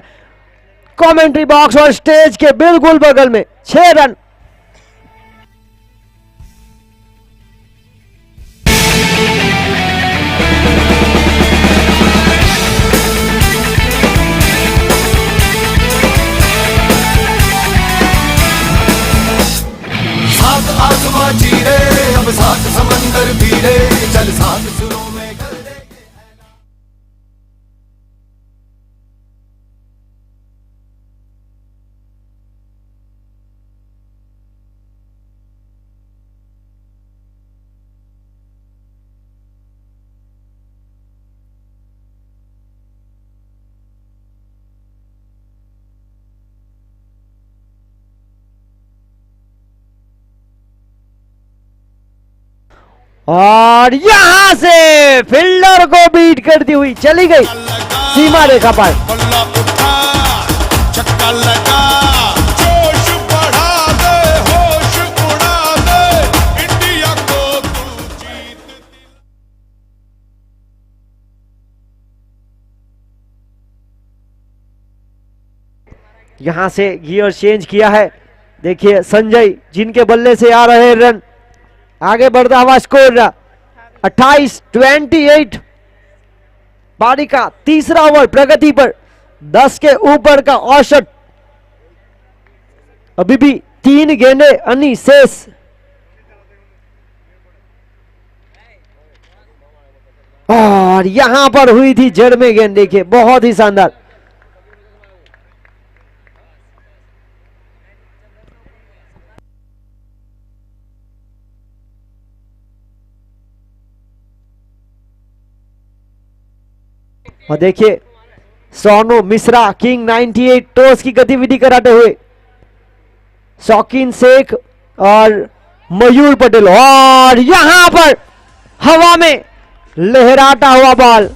कमेंट्री बॉक्स और स्टेज के बिल्कुल बगल में, 6 रन। सात आसमां चीरे अब 7 समंदर पीरे, चल 7 सुरों में कर दे। और यहां से फील्डर को बीट करती हुई चली गई सीमा रेखा पर। बल्ला उठा, छक्का लगा, जोश बढ़ा दे, होश उड़ा दे, इंडिया को तू जीत। यहां से गियर चेंज किया है। देखिए संजय जिनके बल्ले से आ रहे रन, आगे बढ़ता हुआ स्कोर 28-28। पारी का तीसरा ओवर प्रगति पर, 10 के ऊपर का औसत। अभी भी 3 गेंदें अन्य शेष। और यहां पर हुई थी जड़ में गेंद, देखिए बहुत ही शानदार। और देखिए सोनू मिश्रा किंग 98 टॉस की गतिविधि कराते हुए, शौकीन शेख और मयूर पटेल। और यहां पर हवा में लहराता हुआ बॉल,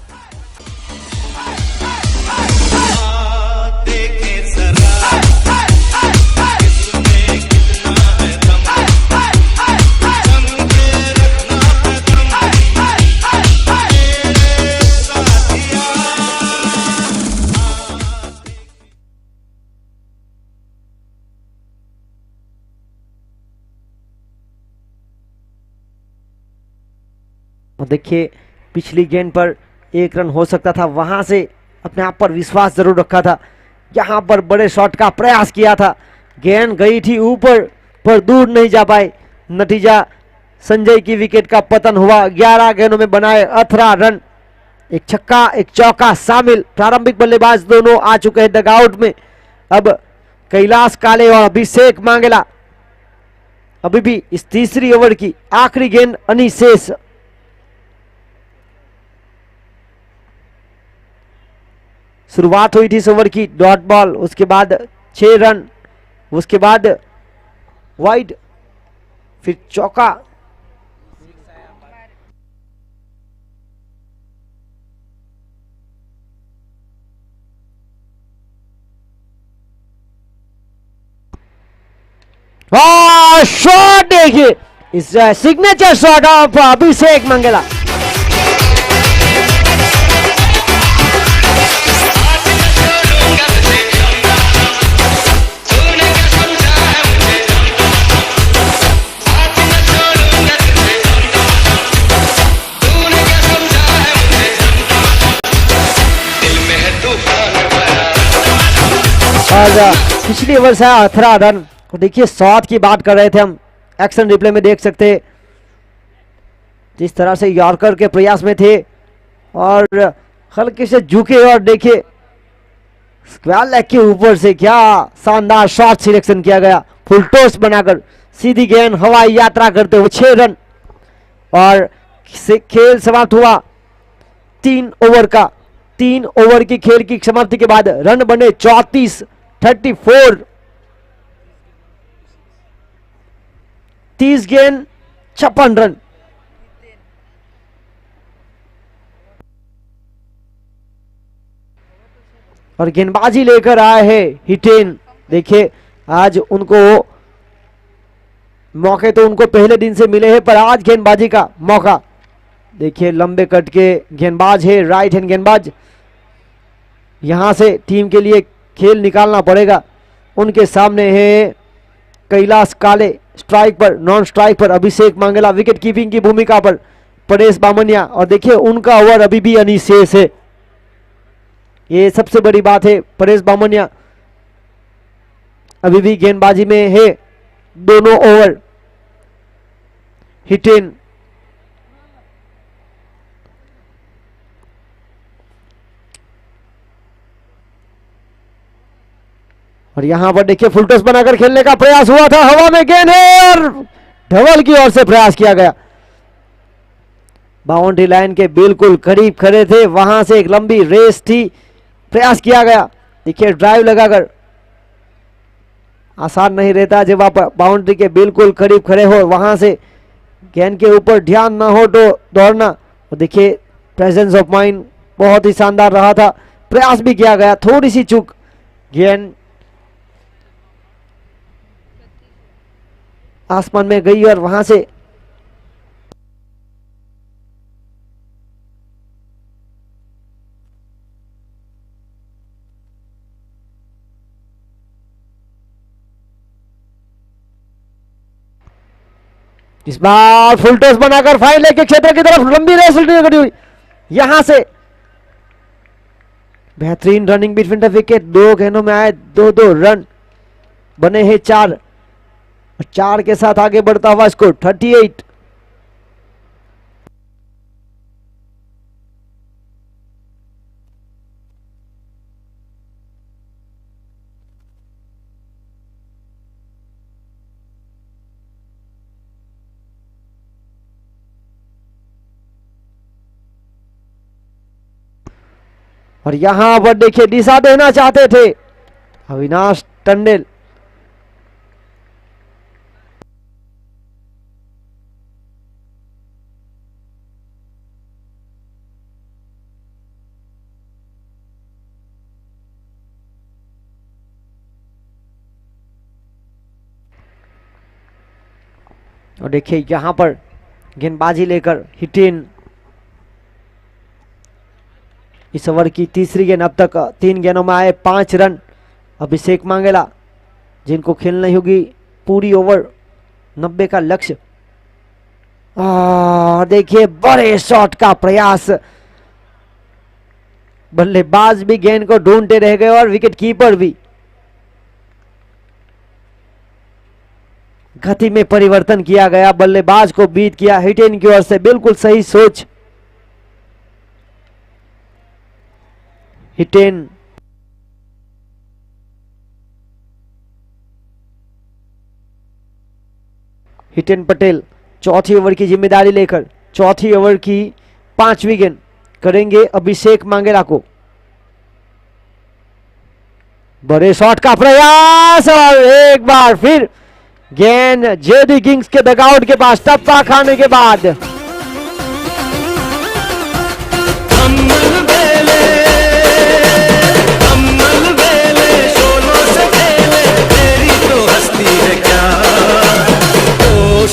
और देखिए पिछली गेंद पर 1 रन हो सकता था, वहां से अपने आप पर विश्वास जरूर रखा था। यहां पर बड़े शॉट का प्रयास किया था, गेंद गई थी ऊपर पर दूर नहीं जा पाए। नतीजा संजय की विकेट का पतन हुआ। 11 गेंदों में बनाए 18 रन, 1 छक्का 1 चौका शामिल। प्रारंभिक बल्लेबाज दोनों आ चुके हैं डगआउट में। अब कैलाश काले और अभिषेक मांगेला। अभी भी इस तीसरी ओवर की आखिरी गेंद अनिशेष। शुरुआत हुई थी इस ओवर की डॉट बॉल, उसके बाद 6 रन, उसके बाद वाइड, फिर चौका। शॉट देखिए, इस सिग्नेचर शॉट ऑफ अभिषेक मंगला। और पिछली ओवर से 18 रन। और देखिए शॉट की बात कर रहे थे हम, एक्शन रिप्ले में देख सकते हैं जिस तरह से यॉर्कर के प्रयास में थे और हल्के से झुके और देखिए स्क्वायर लेग के ऊपर से क्या शानदार शॉट सिलेक्शन किया गया, फुल टॉस बनाकर सीधी गेंद हवाई यात्रा करते हुए 6 रन। और खेल समाप्त हुआ 3 ओवर का। 3 ओवर की खेल की समाप्ति के बाद रन बने 34, 34। 30 गेंद 56 रन। और गेंदबाजी लेकर आए हैं हिटेन। देखिए आज उनको मौके तो उनको पहले दिन से मिले हैं, पर आज गेंदबाजी का मौका। देखिए लंबे कट के गेंदबाज है, राइट हैंड गेंदबाज। यहां से टीम के लिए खेल निकालना पड़ेगा। उनके सामने है कैलाश काले स्ट्राइक पर, नॉन स्ट्राइक पर अभिषेक मांगेला, विकेट कीपिंग की भूमिका पर परेश बामनिया। और देखिए उनका ओवर अभी भी अनिशेष है, ये सबसे बड़ी बात है। परेश बामनिया अभी भी गेंदबाजी में है, दोनों ओवर। हिटेन और यहां पर देखिए फुल टॉस बनाकर खेलने का प्रयास हुआ था, हवा में गेंद है और धवल की ओर से प्रयास किया गया। बाउंड्री लाइन के बिल्कुल करीब खड़े थे, वहां से एक लंबी रेस थी, प्रयास किया गया। देखिए ड्राइव लगाकर आसान नहीं रहता जब आप बाउंड्री के बिल्कुल करीब खड़े हो, वहां से गेंद के ऊपर ध्यान ना हो तो दौड़ना। और देखिए प्रेजेंस ऑफ माइंड बहुत ही शानदार रहा था, प्रयास भी किया गया, थोड़ी सी चूक, गेंद आसमान में गई और वहां से इस बार फुल टॉस बनाकर फाइन लेग के क्षेत्र की तरफ लंबी रेस करी हुई। यहां से बेहतरीन रनिंग बिटवीन द विकेट, 2 गेंदों में आए 2-2 रन बने हैं 4। 4 के साथ आगे बढ़ता हुआ स्कोर 38। और यहां पर देखिए दिशा देना चाहते थे अविनाश टंडेल। और देखिए यहां पर गेंदबाजी लेकर हिटेन इस ओवर की तीसरी गेंद, अब तक 3 गेंदों में आए 5 रन। अभिषेक मांगेला जिनको खेलनी होगी पूरी ओवर, 90 का लक्ष्य। देखिए बड़े शॉट का प्रयास, बल्लेबाज भी गेंद को ढूंढते रह गए और विकेट कीपर भी। गति में परिवर्तन किया गया, बल्लेबाज को बीट किया हिटेन की ओर से, बिल्कुल सही सोच। हिटेन पटेल चौथी ओवर की जिम्मेदारी लेकर चौथी ओवर की 5वीं गेंद करेंगे अभिषेक मांगेला को। बड़े शॉट का प्रयास और एक बार फिर गेंद जेडी किंग्स के डगआउट के पास टप्पा खाने के बाद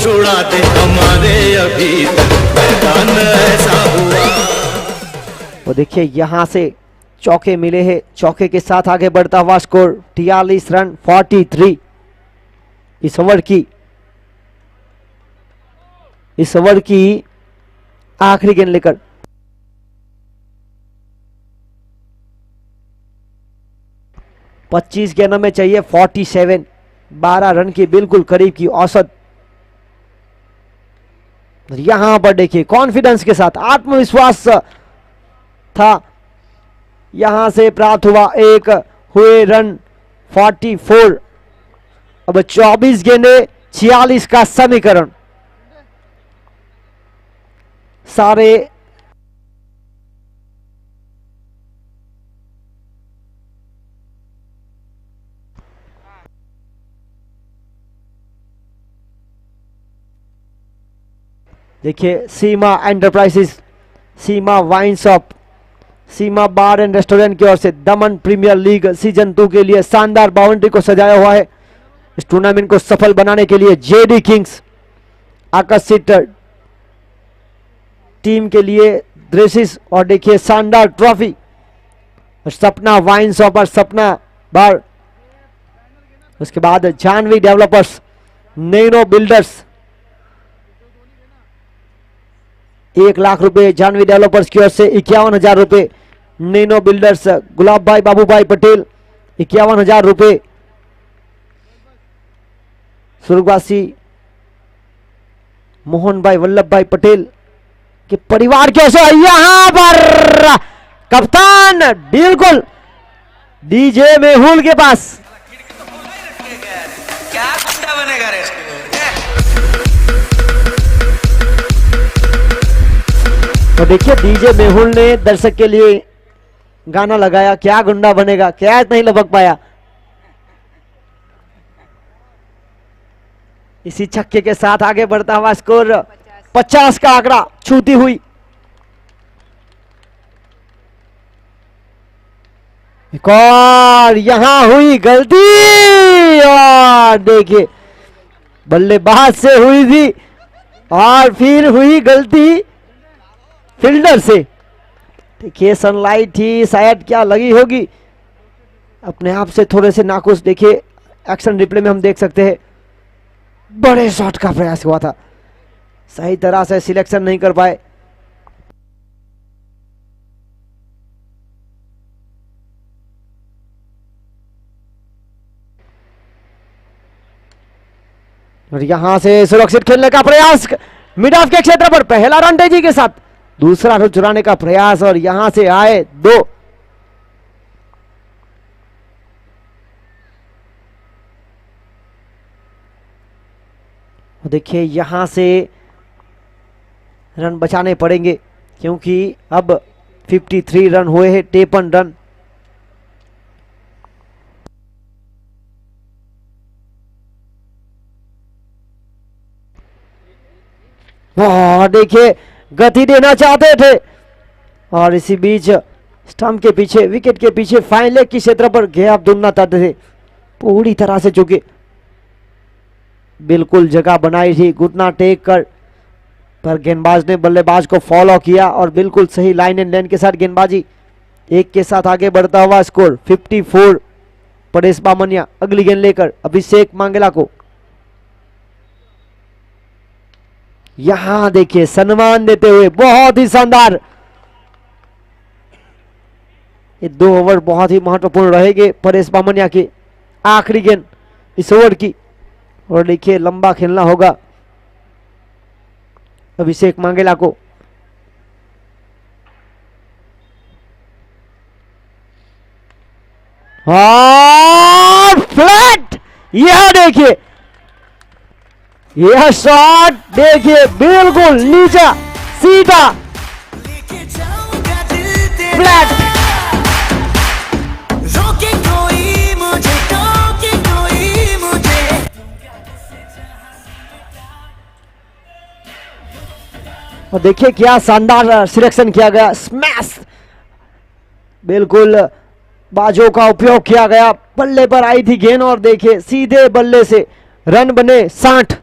उड़ाते हमारे अभी मैदान ऐसा हुआ। वो देखिए यहां से चौके मिले हैं, चौके के साथ आगे बढ़ता हुआ स्कोर 43 रन 43 इस ओवर की आखिरी गेंद लेकर। 25 गेंदों में चाहिए 47, 12 रन की बिल्कुल करीब की औसत। यहां पर देखिए कॉन्फिडेंस के साथ, आत्मविश्वास था, यहां से प्राप्त हुआ एक हुए रन 44। अब 24 गेंदे 46 का समीकरण। सारे देखिए Seema enterprises, Seema wine shop, Seema bar and restaurant की ओर से दमन प्रीमियर लीग सीजन 2 के लिए शानदार बाउंड्री को सजाया हुआ है। इस टूर्नामेंट को सफल बनाने के लिए जेडी किंग्स आकर्षित टीम के लिए ड्रेसेस और देखिए शानदार ट्रॉफी। सपना वाइन शॉप और सपना बार, उसके बाद Janvi developers, Nano builders, 1 lakh रुपए जानवी डेवलपर्स की ओर से, 51,000 रुपए नैनो बिल्डर्स गुलाब भाई बाबू भाई पटेल, 51,000 रुपए स्वर्गवासी मोहन भाई वल्लभ भाई पटेल के परिवार की ओर से। यहां पर कप्तान बिल्कुल डीजे मेहुल के पास, क्या गुंडा बनेगा रे इसके? तो देखिए डीजे मेहुल ने दर्शक के लिए गाना लगाया, क्या गुंडा बनेगा, कैच नहीं लपक पाया। इसी छक्के के साथ आगे बढ़ता हुआ स्कोर 50 का आंकड़ा छूती हुई। एक और यहां हुई गलती और देखिए बल्लेबाज से हुई थी और फिर हुई गलती फील्डर से। देखिए सनलाइट थी, शायद क्या लगी होगी, अपने आप से थोड़े से नाखुश। देखिए एक्शन रिप्ले में हम देख सकते हैं बड़े शॉट का प्रयास हुआ था, सही तरह से सिलेक्शन नहीं कर पाए। और यहां से सुरक्षित खेलने का प्रयास मिड ऑफ के क्षेत्र पर, पहला रन तेजी के साथ, दूसरा रन चुराने का प्रयास और यहां से आए 2। देखिए यहां से रन बचाने पड़ेंगे क्योंकि अब 53 रन हुए हैं, 53 रन। देखिए गति देना चाहते थे और इसी बीच स्टंप के पीछे, विकेट के पीछे फाइन लेग के क्षेत्र पर गैप ढूंढना चाहते थे, पूरी तरह से चुके, बिल्कुल जगह बनाई थी घुटना टेक कर, पर गेंदबाज ने बल्लेबाज को फॉलो किया और बिल्कुल सही लाइन एंड लेन के साथ गेंदबाजी। एक के साथ आगे बढ़ता हुआ स्कोर 54। परेश बामनिया अगली गेंद लेकर अभिषेक मांगेला को, यहां देखिए सम्मान देते हुए, बहुत ही शानदार। ये 2 ओवर बहुत ही महत्वपूर्ण रहेंगे परेश बामनिया के, आखिरी गेंद इस ओवर की, और देखिए लंबा खेलना होगा अभिषेक मांगेला को। और फ्लैट, यह देखिए, यह शॉट देखिए बिल्कुल नीचा सीधा फ्लैट। और देखिए क्या शानदार सिलेक्शन किया गया, स्मैश, बिल्कुल बाजों का उपयोग किया गया, बल्ले पर आई थी गेंद और देखिए सीधे बल्ले से रन बने 60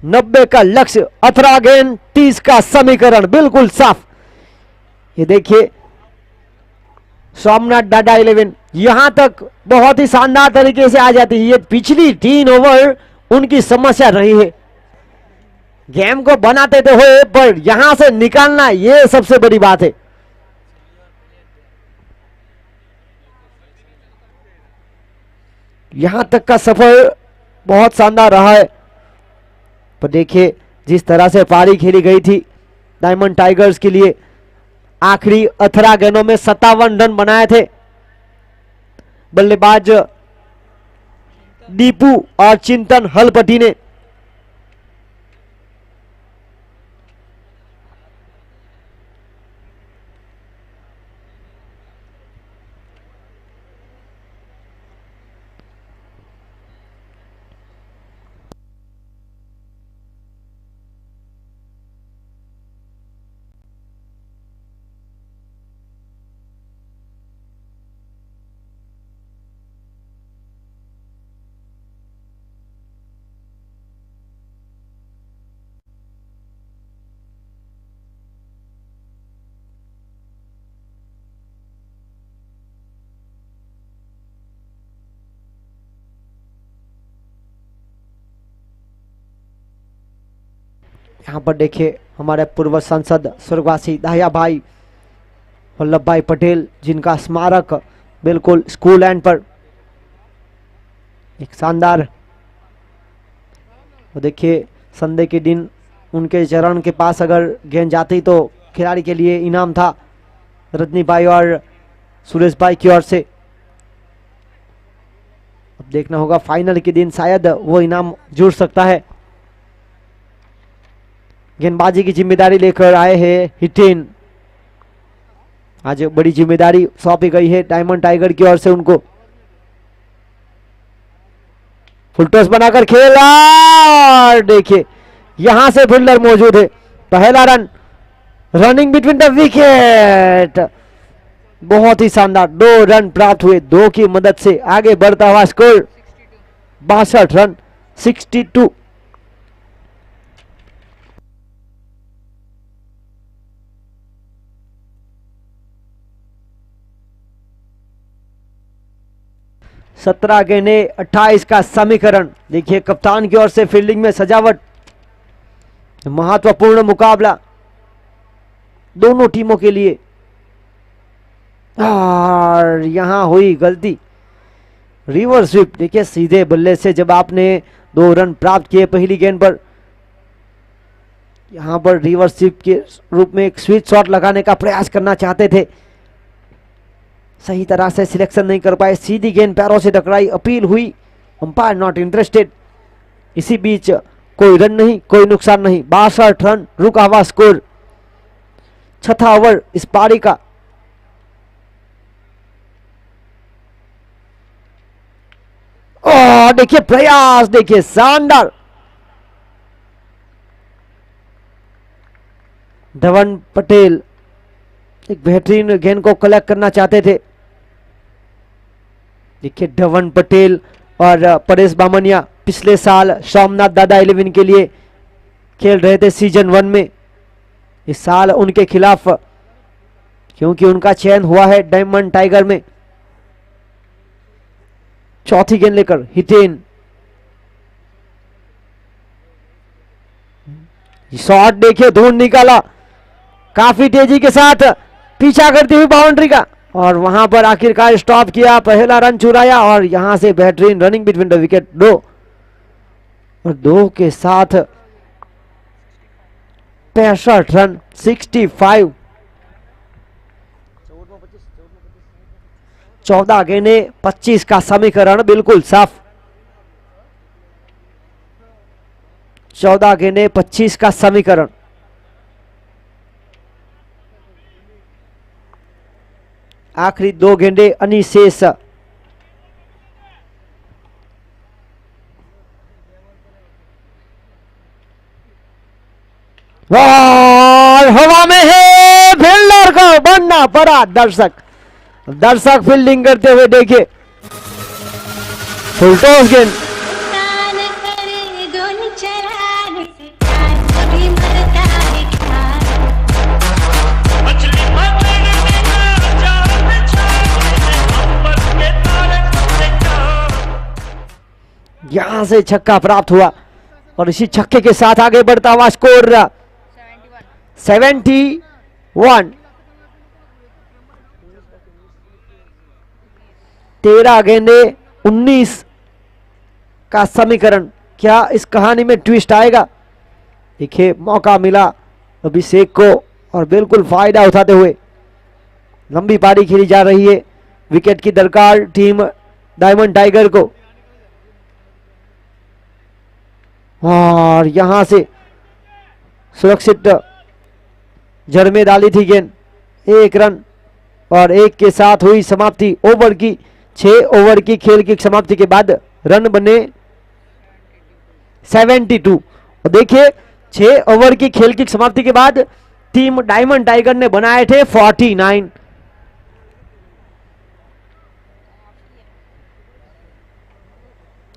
90 का लक्ष्य, 18 गेंद 30 का समीकरण, बिल्कुल साफ। ये देखिए सोमनाथ डाडा 11 यहां तक बहुत ही शानदार तरीके से आ जाती है। ये पिछली 3 ओवर उनकी समस्या रही है, गेम को बनाते तो हो पर यहां से निकालना ये सबसे बड़ी बात है। यहां तक का सफर बहुत शानदार रहा है, पर देखिए जिस तरह से पारी खेली गई थी डायमंड टाइगर्स के लिए, आखिरी 18 गेंदों में 57 रन बनाए थे बल्लेबाज दीपू और चिंतन हलपति ने। यहाँ पर देखिए हमारे पूर्व सांसद स्वर्गवासी दाहिया भाई वल्लभ भाई पटेल, जिनका स्मारक बिल्कुल स्कूल एंड पर एक शानदार, वो देखिए संडे के दिन उनके चरण के पास अगर गेंद जाती तो खिलाड़ी के लिए इनाम था रजनी भाई और सुरेश भाई की ओर से। अब देखना होगा फाइनल के दिन शायद वो इनाम जुड़ सकता है। गेंदबाजी की जिम्मेदारी लेकर आए हैं हिटेन, आज बड़ी जिम्मेदारी सौंपी गई है डायमंड टाइगर की ओर से उनको। फुल टॉस बनाकर खेला, देखिए यहां से फील्डर मौजूद है, पहला run running between the wicket, बहुत ही शानदार 2 रन प्राप्त हुए, 2 की मदद से आगे बढ़ता हुआ स्कोर 62 रन 62। सत्रह गेंदे 28 का समीकरण। देखिए कप्तान की ओर से फील्डिंग में सजावट, महत्वपूर्ण मुकाबला दोनों टीमों के लिए, और यहां हुई गलती, रिवर्स स्वीप। देखिए सीधे बल्ले से जब आपने 2 रन प्राप्त किए पहली गेंद पर, यहां पर रिवर्स स्वीप के रूप में एक स्वीट शॉट लगाने का प्रयास करना चाहते थे, सही तरह से सिलेक्शन नहीं कर पाए, सीधी गेंद पैरों से टकराई, अपील हुई, अंपायर नॉट इंटरेस्टेड। इसी बीच कोई रन नहीं, कोई नुकसान नहीं, 62 रन रुका हुआ स्कोर, छठा ओवर इस पारी का। देखिए प्रयास, देखिए शानदार, धवन पटेल एक बेहतरीन गेंद को कलेक्ट करना चाहते थे। देखिए धवन पटेल और परेश बामनिया पिछले साल सोमनाथ दादा 11 के लिए खेल रहे थे सीजन 1 में, इस साल उनके खिलाफ क्योंकि उनका चयन हुआ है डायमंड टाइगर में। चौथी गेंद लेकर हिटेन, शॉट देखिए ढूंढ निकाला काफी तेजी के साथ, पीछा करती हुई बाउंड्री का, और वहां पर आखिरकार स्टॉप किया, पहला रन चुराया, और यहां से बेहतरीन रनिंग बिटवीन द विकेट 2, और 2 के साथ 65 रन 65। 14 गेंदे 25 का समीकरण बिल्कुल साफ, 14 गेंदे 25 का समीकरण। आखिरी 2 गेंदे अनिशेष, और हवा में है, फील्डर को बनना पड़ा, दर्शक फील्डिंग करते हुए देखिए, फुल टॉस गेंद, यहां से छक्का प्राप्त हुआ, और इसी छक्के के साथ आगे बढ़ता हुआ स्कोर 71। 13 गेंदे 19 का समीकरण, क्या इस कहानी में ट्विस्ट आएगा? देखिए मौका मिला अभिषेक को और बिल्कुल फायदा उठाते हुए लंबी पारी खेली जा रही है। विकेट की दरकार टीम डायमंड टाइगर को, और यहां से सुरक्षित जड़ में डाली थी गेंद। 1 रन और 1 के साथ हुई समाप्ति ओवर की। 6 ओवर की खेल की समाप्ति के बाद रन बने 72। और देखिए 6 ओवर की खेल की समाप्ति के बाद टीम डायमंड टाइगर ने बनाए थे 49।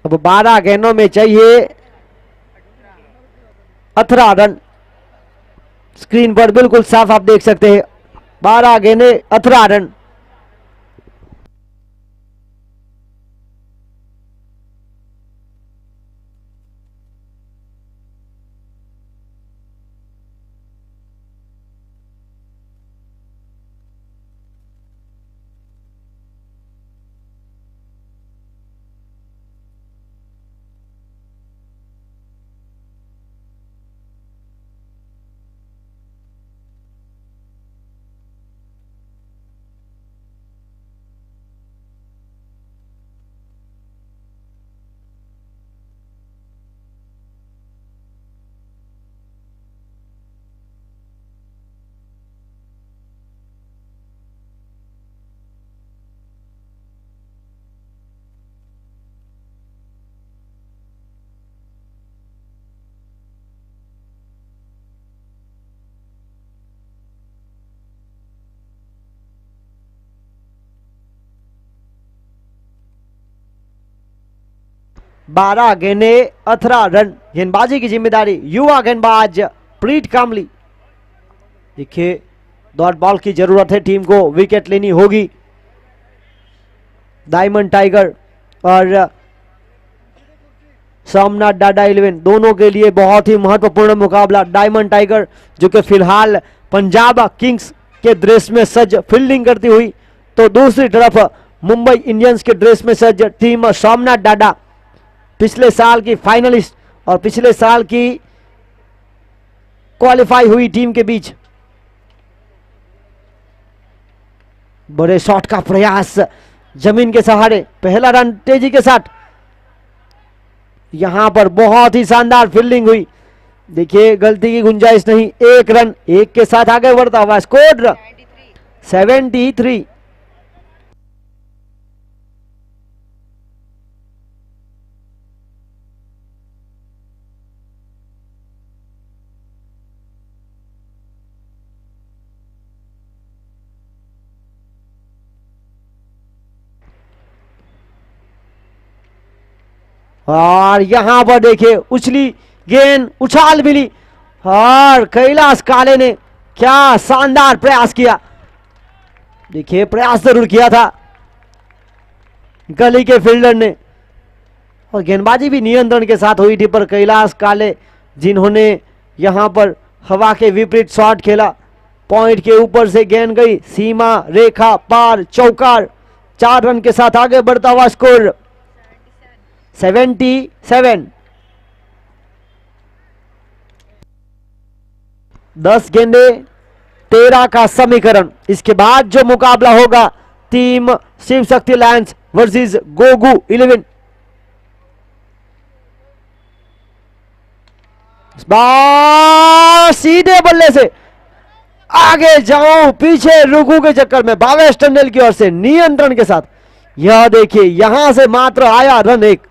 अब 12 गेंदों में चाहिए 18 रन। स्क्रीन पर बिल्कुल साफ आप देख सकते हैं, 12 गेंदे 18 रन। बारह गेंदे 18 रन। गेंदबाजी की जिम्मेदारी युवा गेंदबाज प्रीत कामली। देखिए डॉट बॉल की जरूरत है, टीम को विकेट लेनी होगी। डायमंड टाइगर और सोमनाथ डाडा 11 दोनों के लिए बहुत ही महत्वपूर्ण मुकाबला। डायमंड टाइगर जो कि फिलहाल पंजाब किंग्स के ड्रेस में सज फील्डिंग करती हुई, तो दूसरी तरफ मुंबई इंडियंस के ड्रेस में सज टीम सोमनाथ डाडा, पिछले साल की फाइनलिस्ट और पिछले साल की क्वालिफाई हुई टीम के बीच। बड़े शॉट का प्रयास जमीन के सहारे, पहला रन तेजी के साथ। यहां पर बहुत ही शानदार फील्डिंग हुई। देखिए गलती की गुंजाइश नहीं। 1 रन 1 के साथ आगे बढ़ता हुआ स्कोर 73। और यहां पर देखिए उछली गेंद, उछाल मिली और कैलाश काले ने क्या शानदार प्रयास किया। देखिए प्रयास जरूर किया था गली के फील्डर ने, और गेंदबाजी भी नियंत्रण के साथ हुई थी, पर कैलाश काले जिन्होंने यहां पर हवा के विपरीत शॉट खेला, पॉइंट के ऊपर से गेंद गई सीमा रेखा पार, चौकार। 4 रन के साथ आगे बढ़ता हुआ स्कोर 77। 10 गेंदे 13 का समीकरण। इसके बाद जो मुकाबला होगा team Shiv Shakti Lions versus गोगू 11। इस बार सीधे बल्ले से आगे जाऊं पीछे रुकू के चक्कर में भावेश टंडन की ओर से नियंत्रण के साथ। यह देखिए यहां से मात्र आया रन 1।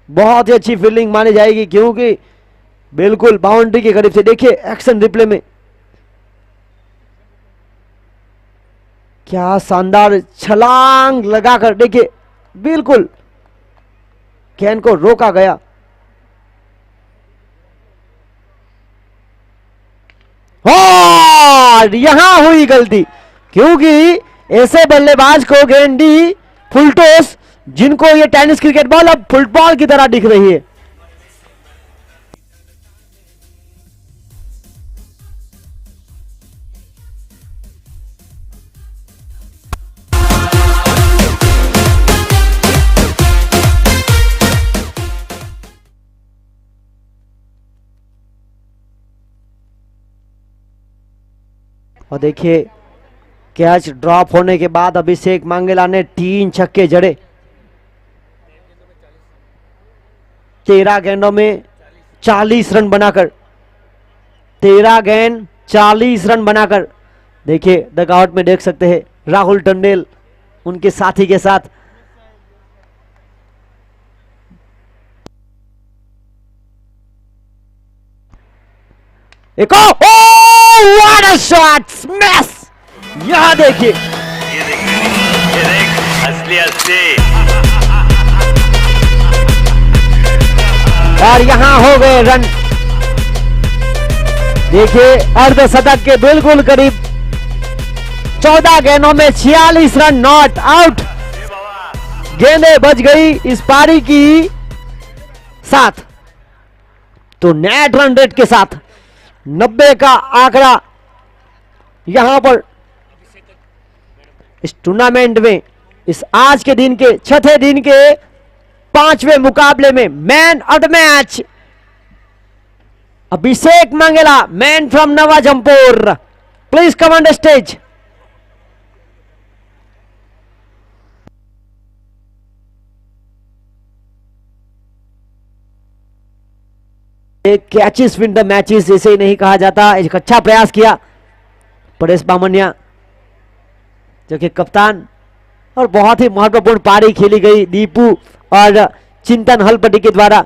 बहुत ही अच्छी फील्डिंग मानी जाएगी क्योंकि बिल्कुल बाउंड्री के करीब से। देखिए एक्शन रिप्ले में क्या शानदार छलांग लगाकर, देखिए बिल्कुल गेंद को रोका गया। और यहां हुई गलती क्योंकि ऐसे बल्लेबाज को गेंद दी फुलटॉस, जिनको ये टेनिस क्रिकेट बॉल अब फुटबॉल की तरह दिख रही है। और देखिए कैच ड्रॉप होने के बाद अभिषेक मंगेला ने 3 छक्के जड़े। 13 गेंदों में 40 रन बनाकर, 13 गेंद 40 रन बनाकर। देखिए डगआउट में देख सकते हैं राहुल टंडेल उनके साथी के साथ। एक व्हाट अ शॉट, स्मैश! यहां देखिए, ये देख असली असली। और यहां हो गए रन। देखिए अर्धशतक के बिल्कुल करीब। 14 गेंदों में 46 रन, नॉट आउट। गेंदें बच गई इस पारी की 7। तो नेट रन रेट के साथ 90 का आंकड़ा यहां पर इस टूर्नामेंट में, इस आज के दिन के छठे दिन के 5वें मुकाबले में man of the match Abhishek Mangela, man from Nawa Jampur. Please come on the stage. Catches win the matches जैसे ही नहीं कहा जाता। एक अच्छा प्रयास किया परेश बामनिया जो कि कप्तान, और बहुत ही महत्वपूर्ण पारी खेली गई दीपू और चिंतन हलपटी के द्वारा।